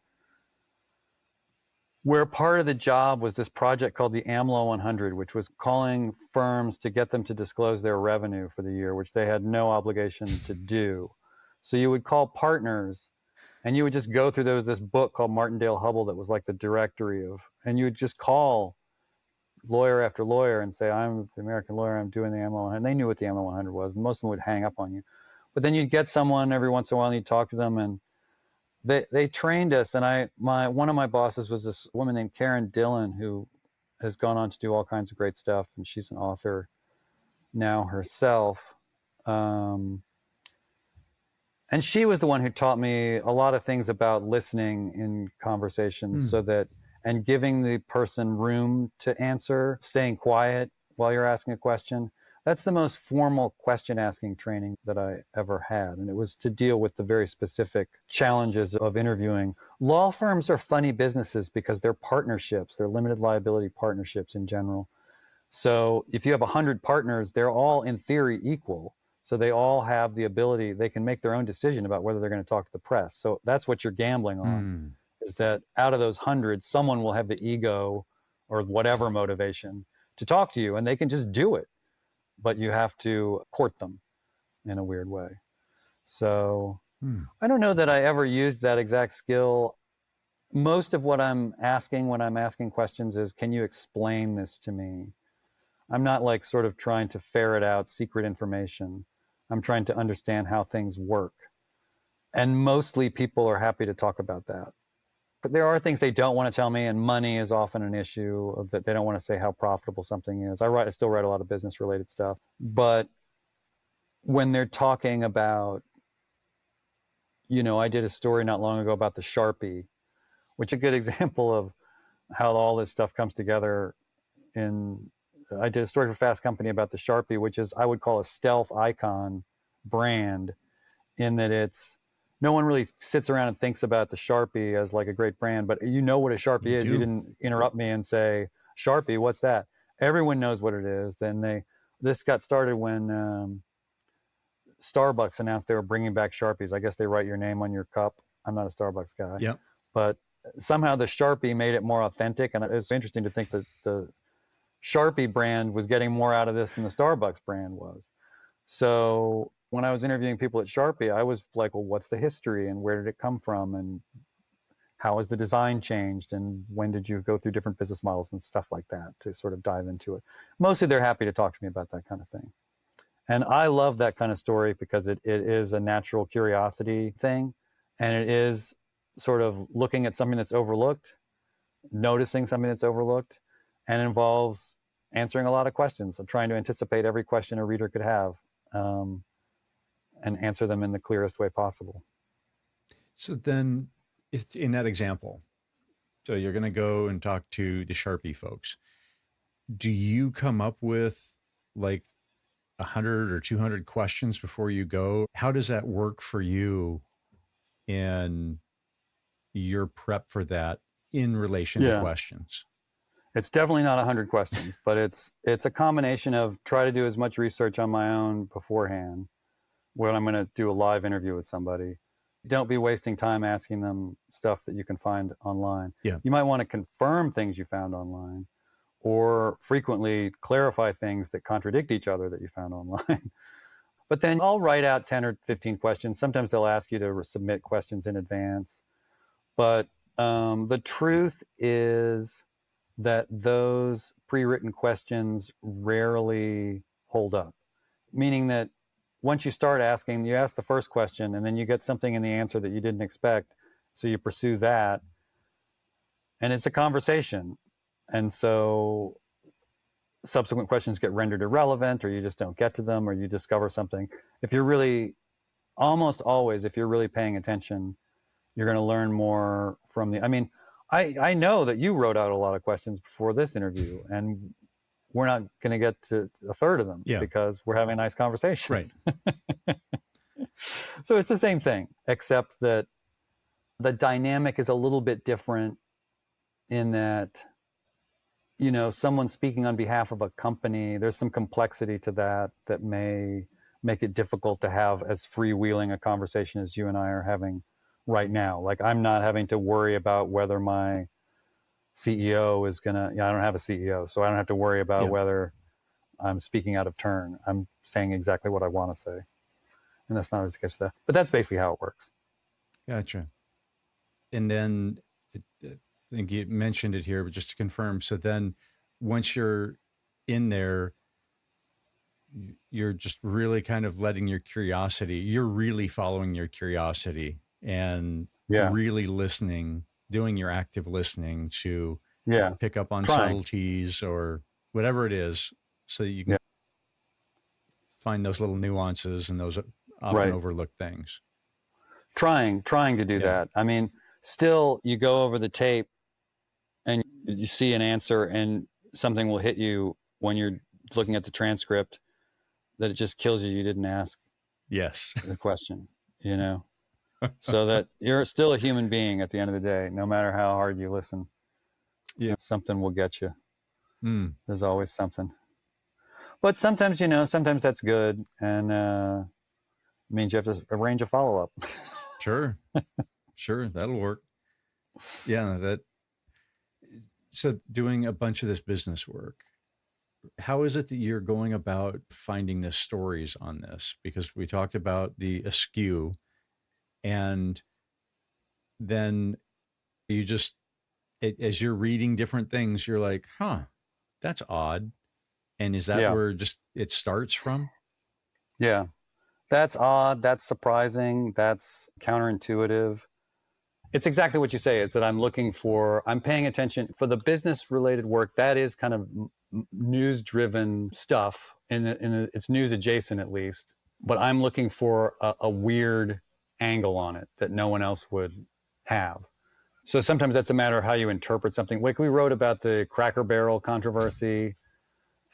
where part of the job was this project called the AMLO 100, which was calling firms to get them to disclose their revenue for the year, which they had no obligation to do. So you would call partners and you would just go through, there was this book called Martindale-Hubbell that was like the directory of, and you would just call lawyer after lawyer and say, I'm the American Lawyer, I'm doing the AMLO 100. And they knew what the AMLO 100 was, and most of them would hang up on you. But then you'd get someone every once in a while and you'd talk to them, and they trained us. And one of my bosses was this woman named Karen Dillon, who has gone on to do all kinds of great stuff, and she's an author now herself. And she was the one who taught me a lot of things about listening in conversations, and giving the person room to answer, staying quiet while you're asking a question. That's the most formal question asking training that I ever had. And it was to deal with the very specific challenges of interviewing. Law firms are funny businesses because they're partnerships, they're limited liability partnerships in general. So if you have 100 partners, they're all in theory equal. So they all have the ability, they can make their own decision about whether they're going to talk to the press. So that's what you're gambling on, Mm. is that out of those hundreds, someone will have the ego or whatever motivation to talk to you, and they can just do it. But you have to court them in a weird way. So I don't know that I ever used that exact skill. Most of what I'm asking when I'm asking questions is, can you explain this to me? I'm not like sort of trying to ferret out secret information. I'm trying to understand how things work. And mostly people are happy to talk about that. But there are things they don't want to tell me, and money is often an issue, of that they don't want to say how profitable something is. I still write a lot of business related stuff. But when they're talking about, I did a story not long ago about the Sharpie, which is a good example of how all this stuff comes together. I did a story for Fast Company about the Sharpie, which is, I would call, a stealth icon brand, in that no one really sits around and thinks about the Sharpie as like a great brand, but you know what a Sharpie You is. do. You didn't interrupt me and say, Sharpie, what's that? Everyone knows what it is. This got started when Starbucks announced they were bringing back Sharpies. I guess they write your name on your cup. I'm not a Starbucks guy. Yep. But somehow the Sharpie made it more authentic. And it's interesting to think that the Sharpie brand was getting more out of this than the Starbucks brand was. So when I was interviewing people at Sharpie, I was like, well, what's the history, and where did it come from, and how has the design changed, and when did you go through different business models and stuff like that, to sort of dive into it. Mostly they're happy to talk to me about that kind of thing. And I love that kind of story because it is a natural curiosity thing. And it is sort of looking at something that's overlooked, noticing something that's overlooked, and involves answering a lot of questions. I'm trying to anticipate every question a reader could have, and answer them in the clearest way possible. So then, in that example, so you're going to go and talk to the Sharpie folks. Do you come up with like 100 or 200 questions before you go? How does that work for you in your prep for that in relation to Yeah. questions? It's definitely not 100 questions, but it's a combination of try to do as much research on my own beforehand when I'm going to do a live interview with somebody. Don't be wasting time asking them stuff that you can find online. Yeah. You might want to confirm things you found online, or frequently clarify things that contradict each other that you found online. But then I'll write out 10 or 15 questions. Sometimes they'll ask you to submit questions in advance. But the truth is that those pre-written questions rarely hold up. Meaning that once you start asking, you ask the first question, and then you get something in the answer that you didn't expect. So you pursue that. And it's a conversation. And so subsequent questions get rendered irrelevant, or you just don't get to them, or you discover something. If you're really, almost always, if you're really paying attention, you're going to learn more from I know that you wrote out a lot of questions before this interview, and we're not going to get to a third of them because we're having a nice conversation. Right. So it's the same thing, except that the dynamic is a little bit different in that, someone speaking on behalf of a company, there's some complexity to that may make it difficult to have as freewheeling a conversation as you and I are having right now. Like, I'm not having to worry about whether my CEO is I don't have a CEO, so I don't have to worry about whether I'm speaking out of turn. I'm saying exactly what I want to say. And that's not always the case for that. But that's basically how it works. Gotcha. And then I think you mentioned it here, but just to confirm. So then once you're in there, you're just really kind of letting your curiosity, you're really following your curiosity and really listening, doing your active listening to pick up on subtleties or whatever it is, so that you can find those little nuances and those often overlooked things. Trying to do that. I mean, still, you go over the tape and you see an answer, and something will hit you when you're looking at the transcript that it just kills you. You didn't ask the question, so that you're still a human being at the end of the day, no matter how hard you listen. Something will get you. There's always something. But sometimes, sometimes that's good, and means you have to arrange a follow-up. Sure. Sure. That'll work. Yeah. So doing a bunch of this business work, how is it that you're going about finding the stories on this? Because we talked about the askew, and then you just, as you're reading different things, you're like, huh, that's odd. And is that Yeah, where just it starts from? yeah. That's odd. That's surprising. That's counterintuitive. It's exactly what you say, is that I'm paying attention for the business related work. That is kind of news driven stuff, and it's news adjacent at least. But I'm looking for a weird angle on it that no one else would have. So sometimes that's a matter of how you interpret something. Like we wrote about the Cracker Barrel controversy,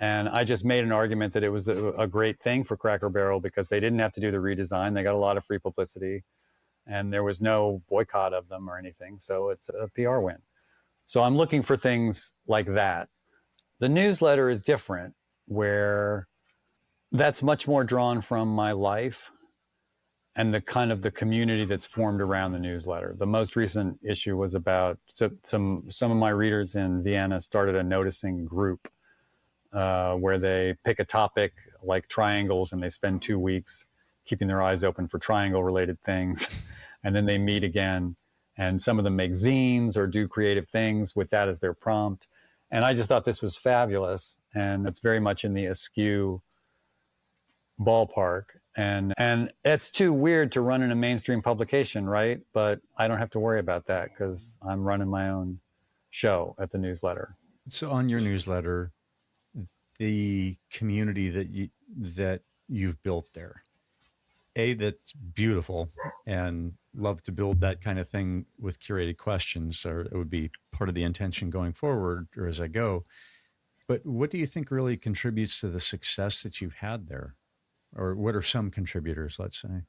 and I just made an argument that it was a great thing for Cracker Barrel because they didn't have to do the redesign. They got a lot of free publicity, and there was no boycott of them or anything. So it's a PR win. So I'm looking for things like that. The newsletter is different, where that's much more drawn from my life and the kind of the community that's formed around the newsletter. The most recent issue was about some of my readers in Vienna started a noticing group where they pick a topic like triangles and they spend 2 weeks keeping their eyes open for triangle related things. And then they meet again. And some of them make zines or do creative things with that as their prompt. And I just thought this was fabulous. And it's very much in the askew ballpark. And it's too weird to run in a mainstream publication, right? But I don't have to worry about that because I'm running my own show at the newsletter. So on your newsletter, the community that you've built there, that's beautiful, and love to build that kind of thing with curated questions, or it would be part of the intention going forward or as I go. But what do you think really contributes to the success that you've had there? Or what are some contributors, let's say?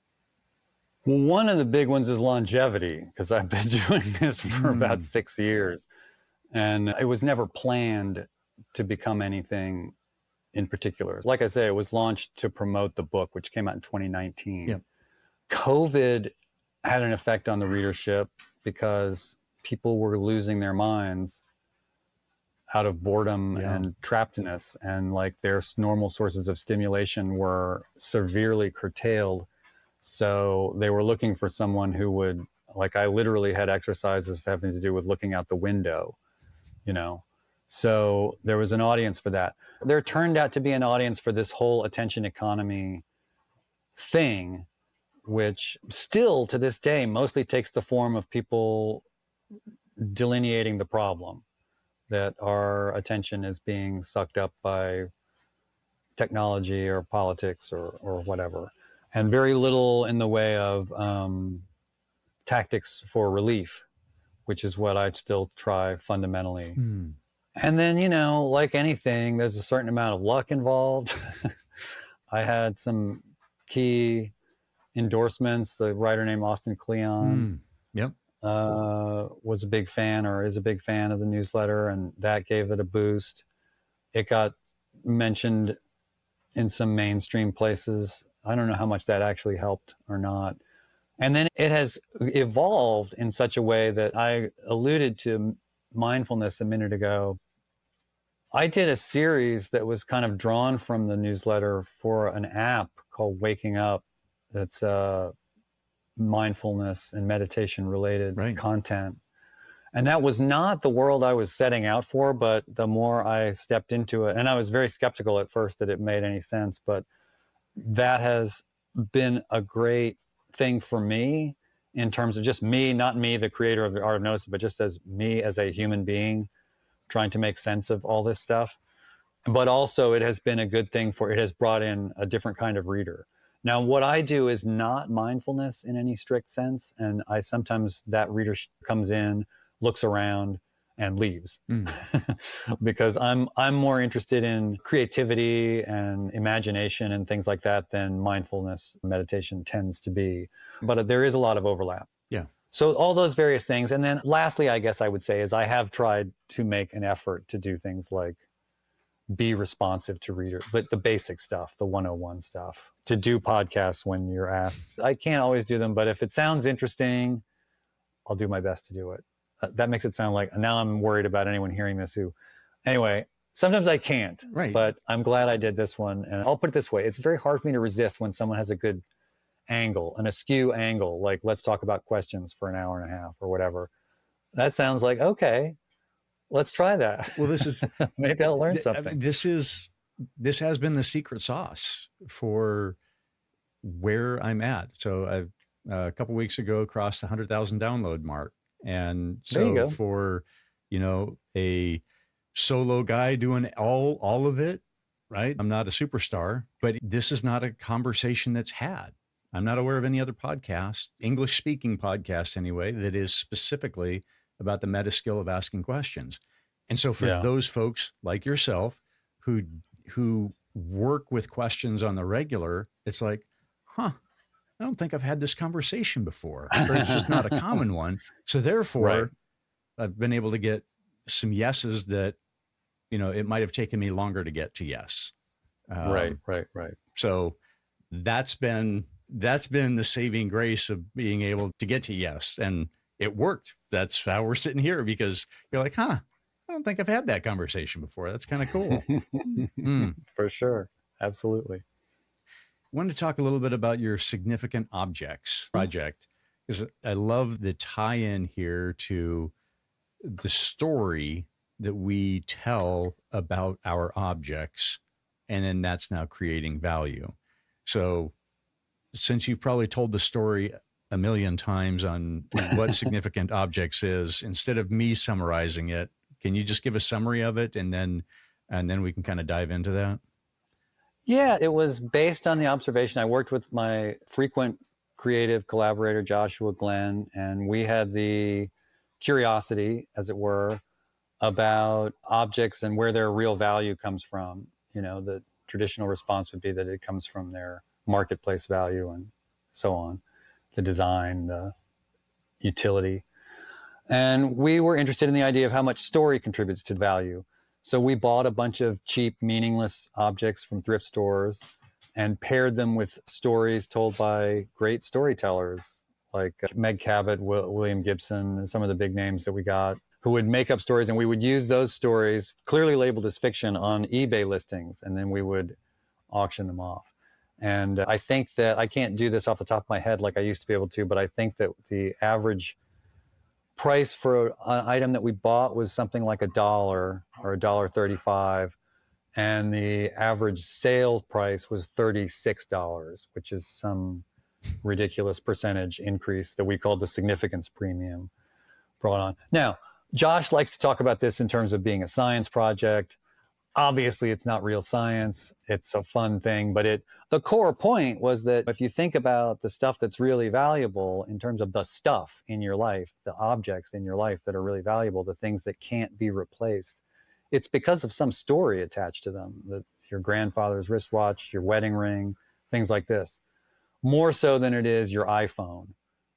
Well, one of the big ones is longevity, because I've been doing this for about 6 years. And it was never planned to become anything in particular. Like I say, it was launched to promote the book, which came out in 2019. Yeah. COVID had an effect on the readership because people were losing their minds out of boredom and trappedness, and like their normal sources of stimulation were severely curtailed. So they were looking for someone who would, like, I literally had exercises having to do with looking out the window, you know. So there was an audience for that. There turned out to be an audience for this whole attention economy thing, which still to this day mostly takes the form of people delineating the problem, that our attention is being sucked up by technology or politics or whatever, and very little in the way of tactics for relief, which is what I'd still try fundamentally. And then, like anything, there's a certain amount of luck involved. I had some key endorsements. The writer named Austin Kleon was a big fan, or is a big fan, of the newsletter, and that gave it a boost. It got mentioned in some mainstream places. I don't know how much that actually helped or not. And then it has evolved in such a way that I alluded to mindfulness a minute ago. I did a series that was kind of drawn from the newsletter for an app called Waking Up. That's mindfulness and meditation related content. And that was not the world I was setting out for, but the more I stepped into it, and I was very skeptical at first that it made any sense, but that has been a great thing for me in terms of just me, not me, the creator of the Art of Noticing, but just as me as a human being trying to make sense of all this stuff. But also it has been a good thing it has brought in a different kind of reader. Now, what I do is not mindfulness in any strict sense. And sometimes that reader comes in, looks around, and leaves because I'm more interested in creativity and imagination and things like that than mindfulness meditation tends to be. But there is a lot of overlap. Yeah. So all those various things. And then lastly, I guess I would say, is I have tried to make an effort to do things like be responsive to readers, but the basic stuff, the 101 stuff, to do podcasts when you're asked. I can't always do them, but if it sounds interesting, I'll do my best to do it. That makes it sound like now I'm worried about anyone hearing this who, anyway, sometimes I can't, Right. but I'm glad I did this one. And I'll put it this way. It's very hard for me to resist when someone has a good angle, an askew angle, like let's talk about questions for an hour and a half or whatever. That sounds like, okay, let's try that. Well, this is maybe I'll learn something. This has been the secret sauce for where I'm at. So I've a couple of weeks ago crossed the 100,000 download mark, and There you so go. for a solo guy doing all of it, right? I'm not a superstar, but this is not a conversation that's had. I'm not aware of any other podcast, English speaking podcast anyway, that is specifically about the meta skill of asking questions. And so for those folks like yourself who work with questions on the regular, it's like, I don't think I've had this conversation before, or it's just not a common one. So therefore, I've been able to get some yeses that, it might have taken me longer to get to yes. Right. So that's been the saving grace of being able to get to yes. And it worked. That's how we're sitting here, because you're like, I don't think I've had that conversation before. That's kind of cool. For sure. Absolutely. I wanted to talk a little bit about your significant objects project, because I love the tie-in here to the story that we tell about our objects, and then that's now creating value. So since you've probably told the story a million times on what significant objects is, instead of me summarizing it, can you just give a summary of it, and then we can kind of dive into that? Yeah, it was based on the observation. I worked with my frequent creative collaborator, Joshua Glenn, and we had the curiosity, as it were, about objects and where their real value comes from. The traditional response would be that it comes from their marketplace value and so on, the design, the utility. And we were interested in the idea of how much story contributes to value. So we bought a bunch of cheap, meaningless objects from thrift stores and paired them with stories told by great storytellers like Meg Cabot, William Gibson, and some of the big names that we got, who would make up stories, and we would use those stories clearly labeled as fiction on eBay listings, and then we would auction them off. And I think that, I can't do this off the top of my head like I used to be able to, but I think that the average price for an item that we bought was something like $1 or $1.35, and the average sale price was $36, which is some ridiculous percentage increase that we called the significance premium brought on. Now, Josh likes to talk about this in terms of being a science project. Obviously, it's not real science. It's a fun thing, but the core point was that if you think about the stuff that's really valuable in terms of the stuff in your life, the objects in your life that are really valuable, the things that can't be replaced, it's because of some story attached to them. Your grandfather's wristwatch, your wedding ring, things like this. More so than it is your iPhone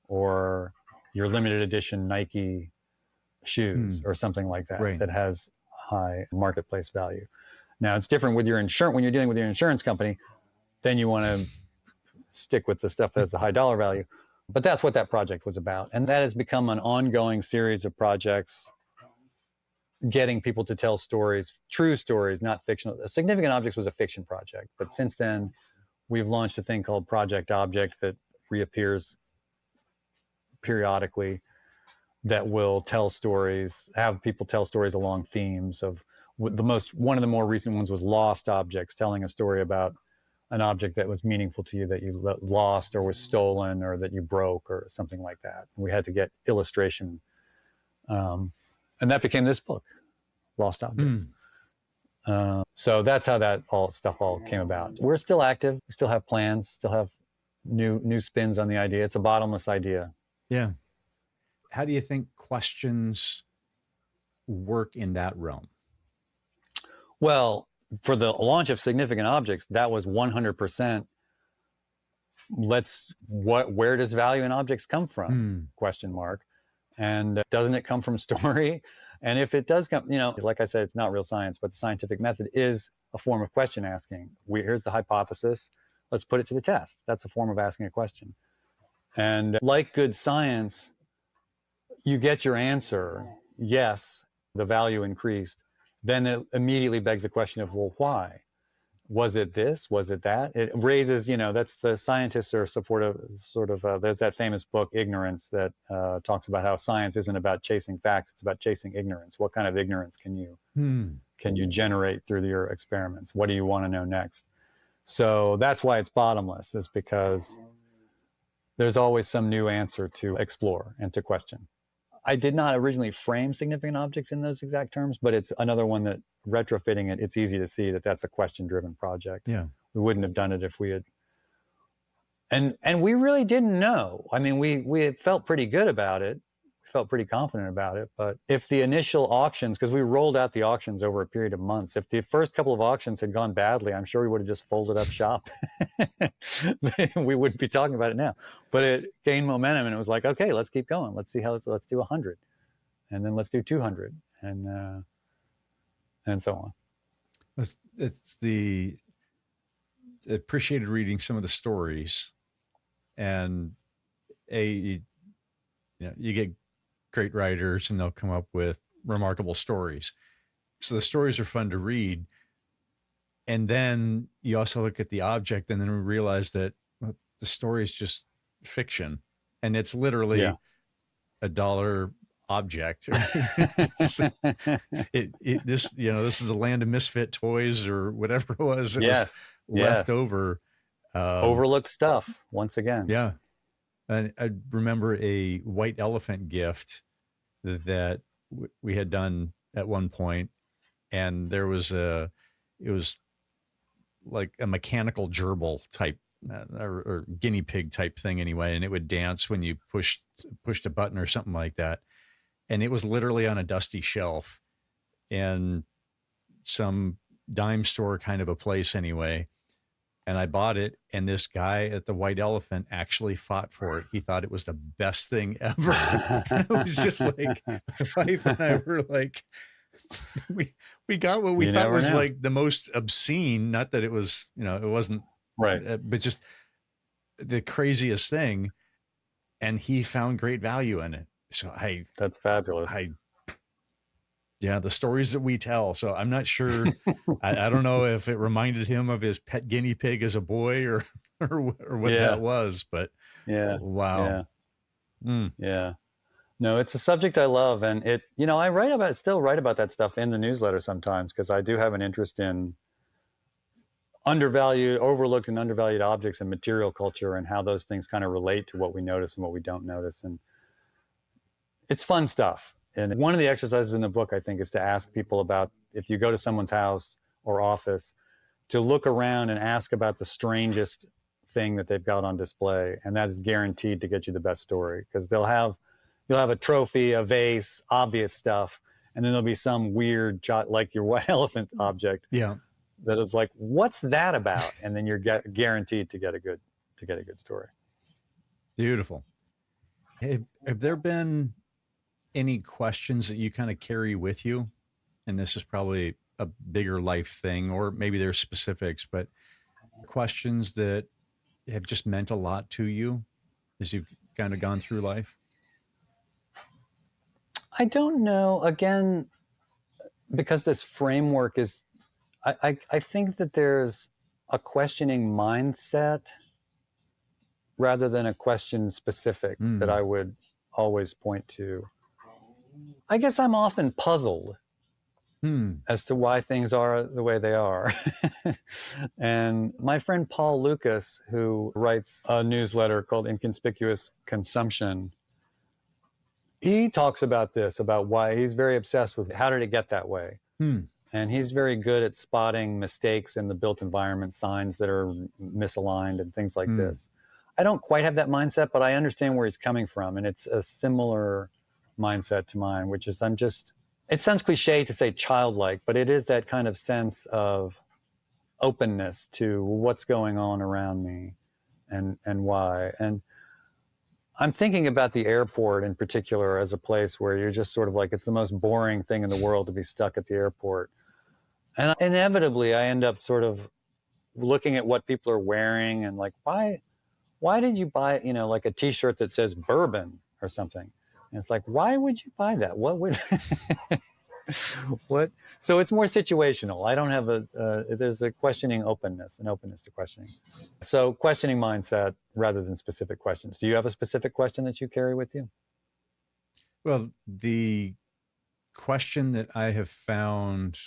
or your limited edition Nike shoes or something like that, that has high marketplace value. Now, it's different with your insurance. When you're dealing with your insurance company, then you want to stick with the stuff that has the high dollar value. But that's what that project was about. And that has become an ongoing series of projects, getting people to tell stories, true stories, not fictional. Significant Objects was a fiction project. But since then, we've launched a thing called Project Object that reappears periodically, that will tell stories, have people tell stories along themes of one of the more recent ones was Lost Objects, telling a story about an object that was meaningful to you that you lost or was stolen or that you broke or something like that. We had to get illustration. And that became this book, Lost Objects. So that's how that all came about. We're still active. We still have plans, still have new spins on the idea. It's a bottomless idea. Yeah. How do you think questions work in that realm? Well, for the launch of Significant Objects, that was 100%. Where does value in objects come from? Question mark. And doesn't it come from story? And if it does come, like I said, it's not real science, but the scientific method is a form of question asking. Here's the hypothesis. Let's put it to the test. That's a form of asking a question. And like good science, you get your answer, yes, the value increased. Then it immediately begs the question of, well, why? Was it this? Was it that? It raises, that's the scientists are supportive, there's that famous book, Ignorance, that talks about how science isn't about chasing facts, it's about chasing ignorance. What kind of ignorance can you generate through your experiments? What do you want to know next? So that's why it's bottomless, is because there's always some new answer to explore and to question. I did not originally frame significant objects in those exact terms, but it's another one that retrofitting it, it's easy to see that that's a question-driven project. Yeah. We wouldn't have done it if we had. And we really didn't know. I mean, we felt pretty good about it. We felt pretty confident about it. But if the initial auctions, because we rolled out the auctions over a period of months, if the first couple of auctions had gone badly, I'm sure we would have just folded up shop. We wouldn't be talking about it now. But it gained momentum, and it was like, okay, let's keep going. Let's see let's do 100, and then let's do 200, and so on. It's the appreciated reading some of the stories, and you get great writers, and they'll come up with remarkable stories. So the stories are fun to read. And then you also look at the object, and then we realize that the story is just fiction, and it's literally a dollar object. This is the land of misfit toys or whatever it was. It was left over. Overlooked stuff once again. Yeah. And I remember a white elephant gift that we had done at one point, and it was like a mechanical gerbil type or guinea pig type thing anyway, and it would dance when you pushed a button or something like that. And it was literally on a dusty shelf in some dime store kind of a place anyway. And I bought it, and this guy at the White Elephant actually fought for it. He thought it was the best thing ever. And it was just like, my wife and I were like, we got what we thought was like the most obscene. Not that it was, it wasn't right, but just the craziest thing. And he found great value in it. So that's fabulous. The stories that we tell. So I'm not sure. I don't know if it reminded him of his pet guinea pig as a boy or what that was, but wow. Yeah. No, it's a subject I love. And I still write about that stuff in the newsletter sometimes, because I do have an interest in overlooked and undervalued objects and material culture, and how those things kind of relate to what we notice and what we don't notice. And it's fun stuff. And one of the exercises in the book, I think, is to ask people about, if you go to someone's house or office, to look around and ask about the strangest thing that they've got on display. And that is guaranteed to get you the best story, because you'll have a trophy, a vase, obvious stuff, and then there'll be some weird, like your white elephant object. Yeah. That is like, what's that about? And then you're guaranteed to get a good story. Beautiful. Have there been any questions that you kind of carry with you? And this is probably a bigger life thing, or maybe there's specifics, but questions that have just meant a lot to you as you've kind of gone through life? I don't know. Again, because this framework is, I think that there's a questioning mindset rather than a question specific that I would always point to. I guess I'm often puzzled as to why things are the way they are. And my friend Paul Lucas, who writes a newsletter called Inconspicuous Consumption, he talks about this, about why he's very obsessed with how did it get that way. And he's very good at spotting mistakes in the built environment, signs that are misaligned and things like this. I don't quite have that mindset, but I understand where he's coming from. And it's a similar mindset to mine, which is it sounds cliche to say childlike, but it is that kind of sense of openness to what's going on around me and why. And I'm thinking about the airport in particular as a place where you're just sort of like, it's the most boring thing in the world to be stuck at the airport. And inevitably, I end up sort of looking at what people are wearing and like, why did you buy, like a t-shirt that says bourbon or something? And it's like, why would you buy that? What would, what? So it's more situational. I don't have there's a questioning openness, an openness to questioning. So questioning mindset rather than specific questions. Do you have a specific question that you carry with you? Well, the question that I have found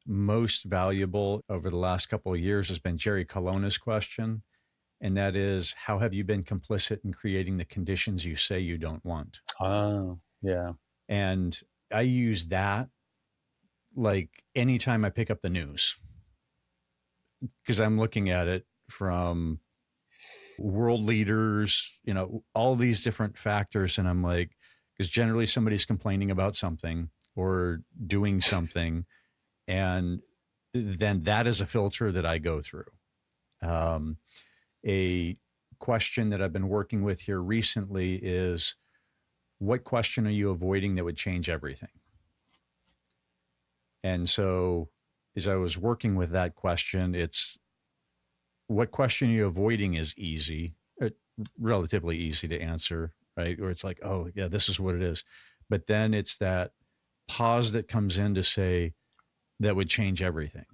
most valuable over the last couple of years has been Jerry Colonna's question. And that is, how have you been complicit in creating the conditions you say you don't want? Oh, yeah. And I use that like anytime I pick up the news, because I'm looking at it from world leaders, all these different factors. And I'm like, because generally somebody's complaining about something or doing something. And then that is a filter that I go through. A question that I've been working with here recently is, what question are you avoiding that would change everything? And so as I was working with that question, it's, what question are you avoiding is easy, relatively easy to answer, right? Or it's like, oh yeah, this is what it is. But then it's that pause that comes in to say, that would change everything.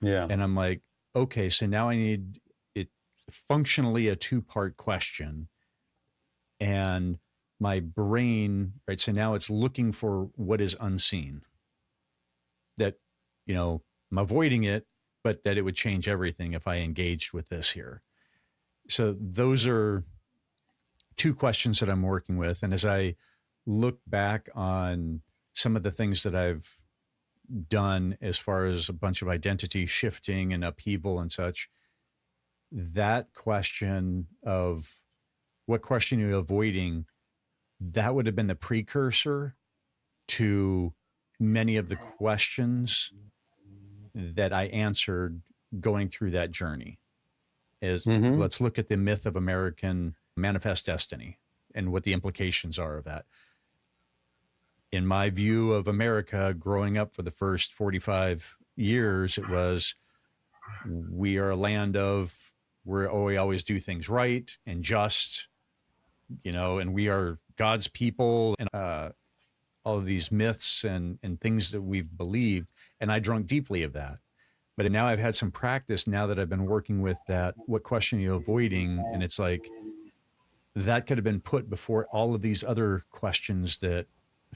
Yeah. And I'm like, okay, so now I need it functionally a 2-part question. And my brain, right? So now it's looking for what is unseen, that, I'm avoiding it, but that it would change everything if I engaged with this here. So those are 2 questions that I'm working with. And as I look back on some of the things that I've done as far as a bunch of identity shifting and upheaval and such, that question of what question are you avoiding, that would have been the precursor to many of the questions that I answered going through that journey. Is let's look at the myth of American manifest destiny and what the implications are of that. In my view of America growing up for the first 45 years, it was, we are a land of where we always do things right and just, and we are God's people, and all of these myths and things that we've believed. And I drunk deeply of that. But now I've had some practice now that I've been working with that. What question are you avoiding? And it's like, that could have been put before all of these other questions that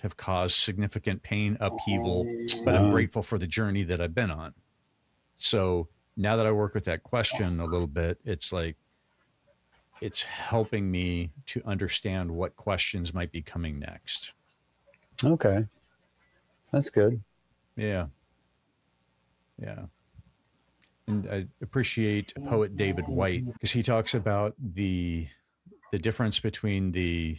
have caused significant pain, upheaval, but I'm grateful for the journey that I've been on. So now that I work with that question a little bit, it's like, it's helping me to understand what questions might be coming next. Okay. That's good. Yeah. Yeah. And I appreciate poet David White, because he talks about the difference between the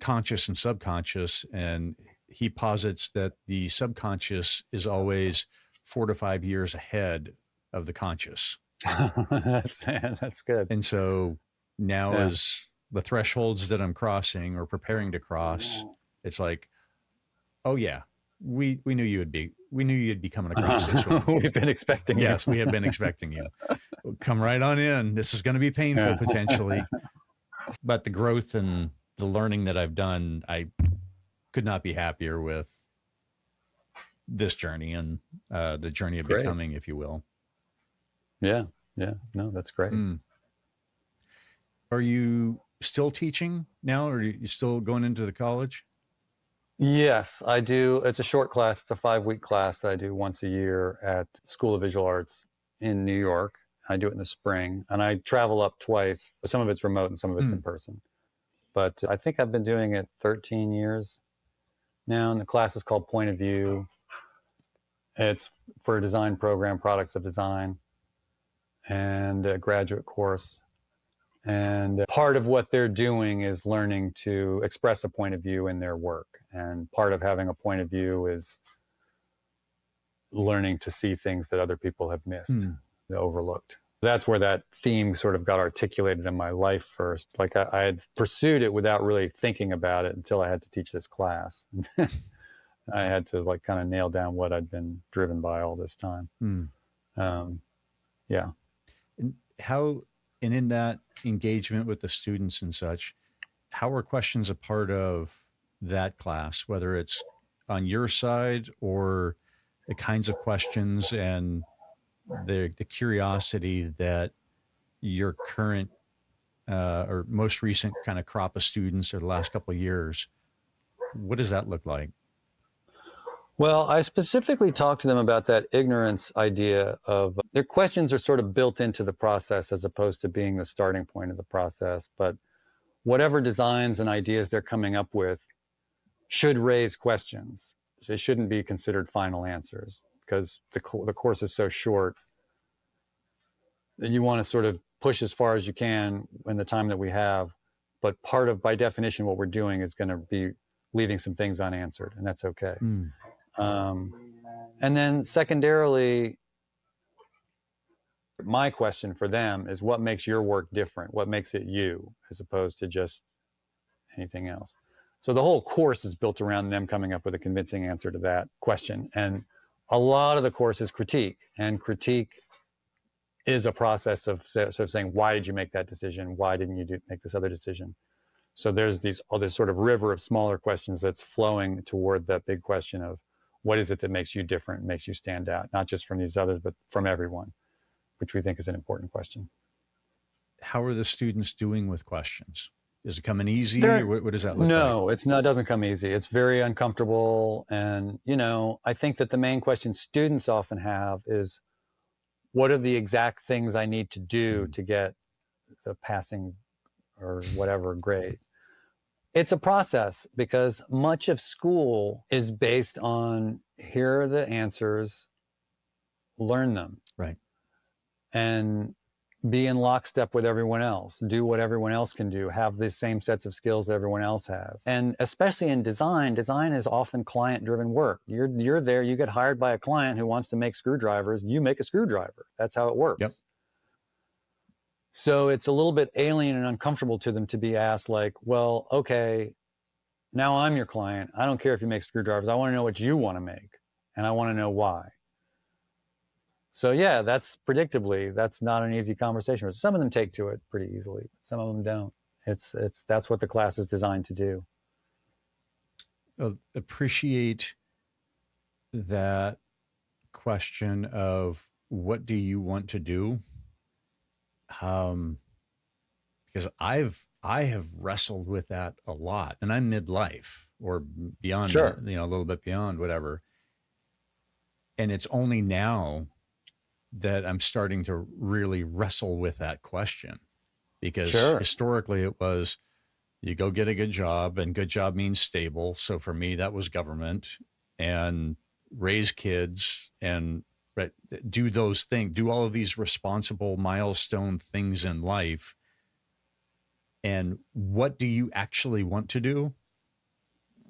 conscious and subconscious. And he posits that the subconscious is always 4 to 5 years ahead of the conscious. That's good. And so now, as the thresholds that I'm crossing or preparing to cross, it's like, oh yeah, we knew you'd be coming across this one. We've been expecting you. Yes, we have been expecting you. Come right on in. This is going to be painful potentially, but the growth and the learning that I've done, I could not be happier with this journey and the journey of becoming, if you will. Yeah. No, that's great. Are you still teaching now, or are you still going into the college? Yes, I do. It's a short class. It's a 5-week class that I do once a year at School of Visual Arts in New York. I do it in the spring, and I travel up twice. Some of it's remote and some of it's in person. But I think I've been doing it 13 years now, and the class is called Point of View. It's for a design program, Products of Design, and a graduate course. And part of what they're doing is learning to express a point of view in their work. And part of having a point of view is learning to see things that other people have missed, overlooked. That's where that theme sort of got articulated in my life first. Like I had pursued it without really thinking about it until I had to teach this class. I had to like kind of nail down what I'd been driven by all this time. Hmm. Yeah. And and in that engagement with the students and such, how are questions a part of that class, whether it's on your side or the kinds of questions and the curiosity that your current or most recent kind of crop of students or the last couple of years, what does that look like? Well, I specifically talked to them about that ignorance idea of their questions are sort of built into the process as opposed to being the starting point of the process. But whatever designs and ideas they're coming up with should raise questions. They shouldn't be considered final answers because the course is so short that you want to sort of push as far as you can in the time that we have. But by definition, what we're doing is going to be leaving some things unanswered, and that's okay. Mm. And then secondarily, my question for them is what makes your work different? What makes it you as opposed to just anything else? So the whole course is built around them coming up with a convincing answer to that question. And a lot of the course is critique, and critique is a process of sort of saying, why did you make that decision? Why didn't you make this other decision? So there's this sort of river of smaller questions that's flowing toward that big question of what is it that makes you different, makes you stand out, not just from these others, but from everyone, which we think is an important question. How are the students doing with questions? Is it coming easy, or what does that look like? No, it's not. It doesn't come easy. It's very uncomfortable. And, I think that the main question students often have is, what are the exact things I need to do to get the passing or whatever grade? It's a process because much of school is based on here are the answers, learn them. Right. And be in lockstep with everyone else, do what everyone else can do, have the same sets of skills that everyone else has. And especially in design is often client-driven work. You're there, you get hired by a client who wants to make screwdrivers, you make a screwdriver. That's how it works. Yep. So it's a little bit alien and uncomfortable to them to be asked like, well, okay, now I'm your client. I don't care if you make screwdrivers. I want to know what you want to make, and I want to know why. So yeah, that's not an easy conversation. Some of them take to it pretty easily. Some of them don't. That's what the class is designed to do. Appreciate that question of what do you want to do? Because I have wrestled with that a lot, and I'm midlife or beyond, Sure. a little bit beyond whatever. And it's only now that I'm starting to really wrestle with that question, because historically it was, you go get a good job, and good job means stable. So for me, that was government, and raise kids and do those things, do all of these responsible milestone things in life. And what do you actually want to do?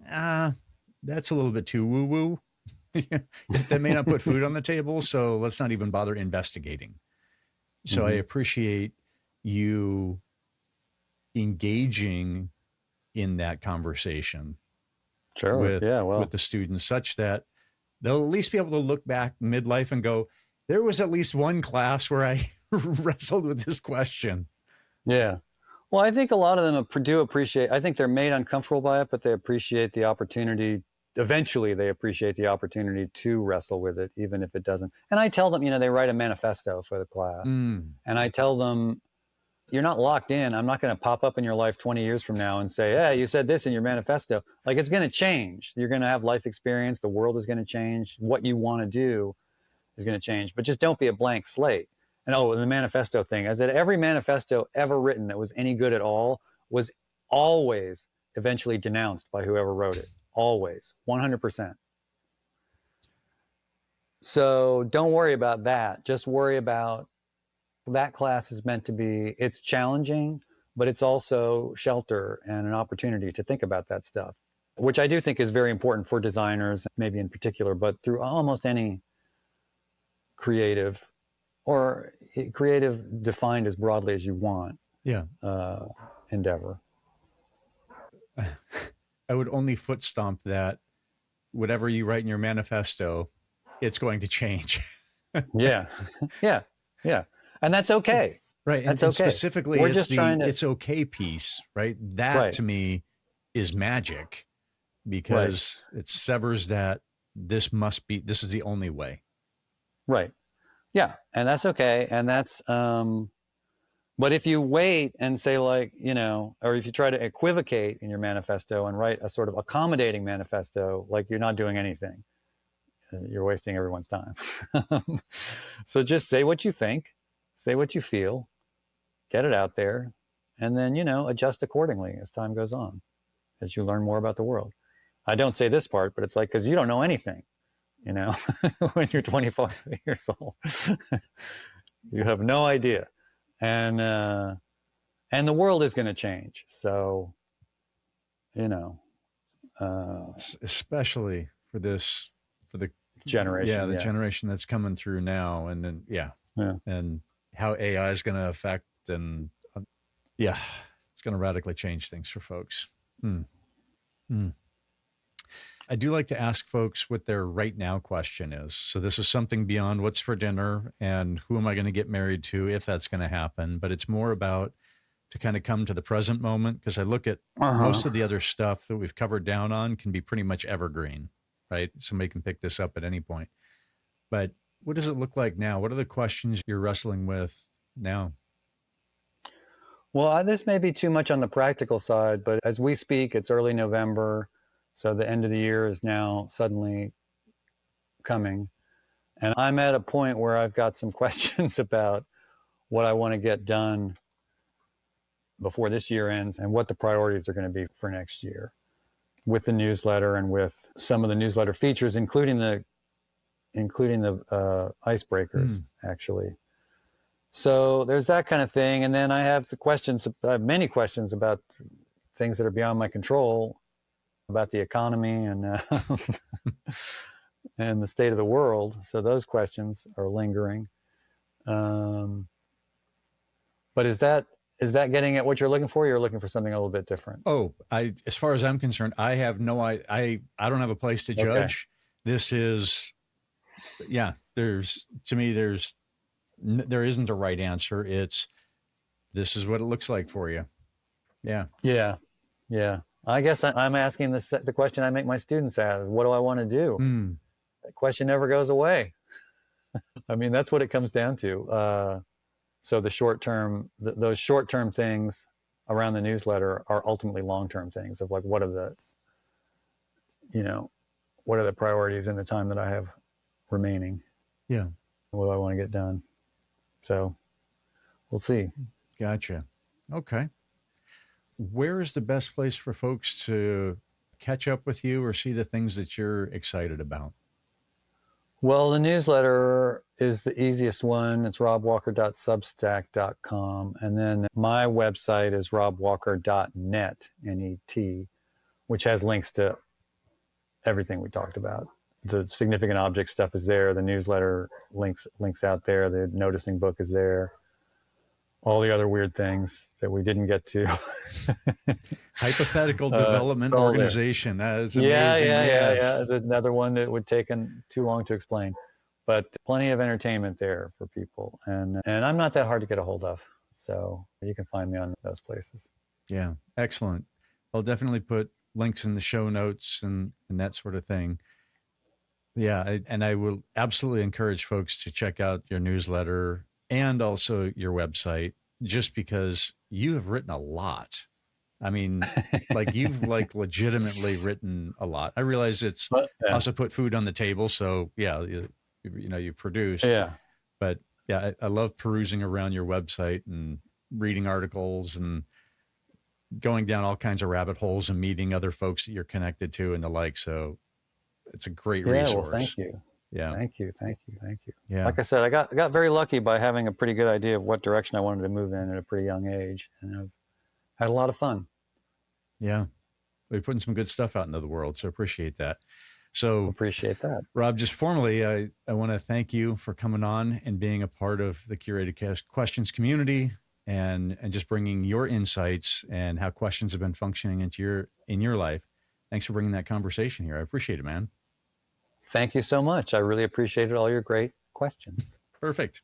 That's a little bit too woo-woo. That may not put food on the table, so let's not even bother investigating. So I appreciate you engaging in that conversation with the students, such that they'll at least be able to look back midlife and go, there was at least one class where I wrestled with this question. Yeah. Well, I think a lot of them do appreciate, I think they're made uncomfortable by it, but they appreciate the opportunity. Eventually, they appreciate the opportunity to wrestle with it, even if it doesn't. And I tell them, they write a manifesto for the class. And I tell them, you're not locked in. I'm not going to pop up in your life 20 years from now and say, hey, you said this in your manifesto. Like, it's going to change. You're going to have life experience. The world is going to change. What you want to do is going to change. But just don't be a blank slate. And the manifesto thing, I said every manifesto ever written that was any good at all was always eventually denounced by whoever wrote it. Always, 100%. So don't worry about that. Just worry about that class is meant to be, it's challenging, but it's also shelter and an opportunity to think about that stuff, which I do think is very important for designers, maybe in particular, but through almost any creative or, creative defined as broadly as you want. Yeah. Endeavor. I would only foot stomp that whatever you write in your manifesto, it's going to change. Yeah. Yeah. Yeah. And that's okay. Right. That's And okay. specifically, We're it's just trying to, it's okay piece, right? That right. to me is magic Right. because it severs that this is the only way. Right. Yeah. And that's okay. And that's, but if you wait and say, like, or if you try to equivocate in your manifesto and write a sort of accommodating manifesto, like, you're not doing anything. You're wasting everyone's time. So just say what you think, say what you feel, get it out there, and then, adjust accordingly as time goes on, as you learn more about the world. I don't say this part, but it's like, because you don't know anything, when you're 25 years old. You have no idea. And the world is going to change. So, Especially for the generation. the generation that's coming through now. And then, and how AI is going to affect and it's going to radically change things for folks. I do like to ask folks what their right now question is. So this is something beyond what's for dinner and who am I going to get married to, if that's going to happen, but it's more about to kind of come to the present moment. Cause I look at most of the other stuff that we've covered down on can be pretty much evergreen, right? Somebody can pick this up at any point, but what does it look like now? What are the questions you're wrestling with now? Well, this may be too much on the practical side, but as we speak, it's early November. So the end of the year is now suddenly coming. And I'm at a point where I've got some questions about what I want to get done before this year ends and what the priorities are going to be for next year with the newsletter and with some of the newsletter features, including the icebreakers, actually. So there's that kind of thing. And then I have many questions about things that are beyond my control, about the economy and and the state of the world. So those questions are lingering. But is that getting at what you're looking for? You're looking for something a little bit different. Oh, as far as I'm concerned, I have no, I don't have a place to judge. Okay. This is, there isn't a right answer. This is what it looks like for you. Yeah. Yeah. Yeah. I guess I'm asking the question I make my students ask. What do I want to do? That question never goes away. I mean, that's what it comes down to. So the those short-term things around the newsletter are ultimately long-term things of, like, what are the priorities in the time that I have remaining? Yeah. What do I want to get done? So we'll see. Gotcha. Okay. Where is the best place for folks to catch up with you or see the things that you're excited about? Well, the newsletter is the easiest one. It's robwalker.substack.com. And then my website is robwalker.net, N-E-T, which has links to everything we talked about. The significant object stuff is there. The newsletter links out there. The noticing book is there. All the other weird things that we didn't get to. Hypothetical development organization. That is amazing. Yeah. It's another one that would take too long to explain. But plenty of entertainment there for people. And I'm not that hard to get a hold of. So you can find me on those places. Yeah, excellent. I'll definitely put links in the show notes and that sort of thing. Yeah, and I will absolutely encourage folks to check out your newsletter and also your website, just because you have written a lot. I mean, like, you've legitimately written a lot. I realize it's also put food on the table. So you produced. Yeah. But yeah, I love perusing around your website and reading articles and going down all kinds of rabbit holes and meeting other folks that you're connected to and the like. So it's a great resource. Well, thank you. Yeah. Thank you. Yeah. Like I said, I got very lucky by having a pretty good idea of what direction I wanted to move in at a pretty young age. And I've had a lot of fun. Yeah. We're putting some good stuff out into the world. So appreciate that. So, Appreciate that. Rob, just formally, I want to thank you for coming on and being a part of the Curated Questions community, and just bringing your insights and how questions have been functioning in your life. Thanks for bringing that conversation here. I appreciate it, man. Thank you so much. I really appreciated all your great questions. Perfect.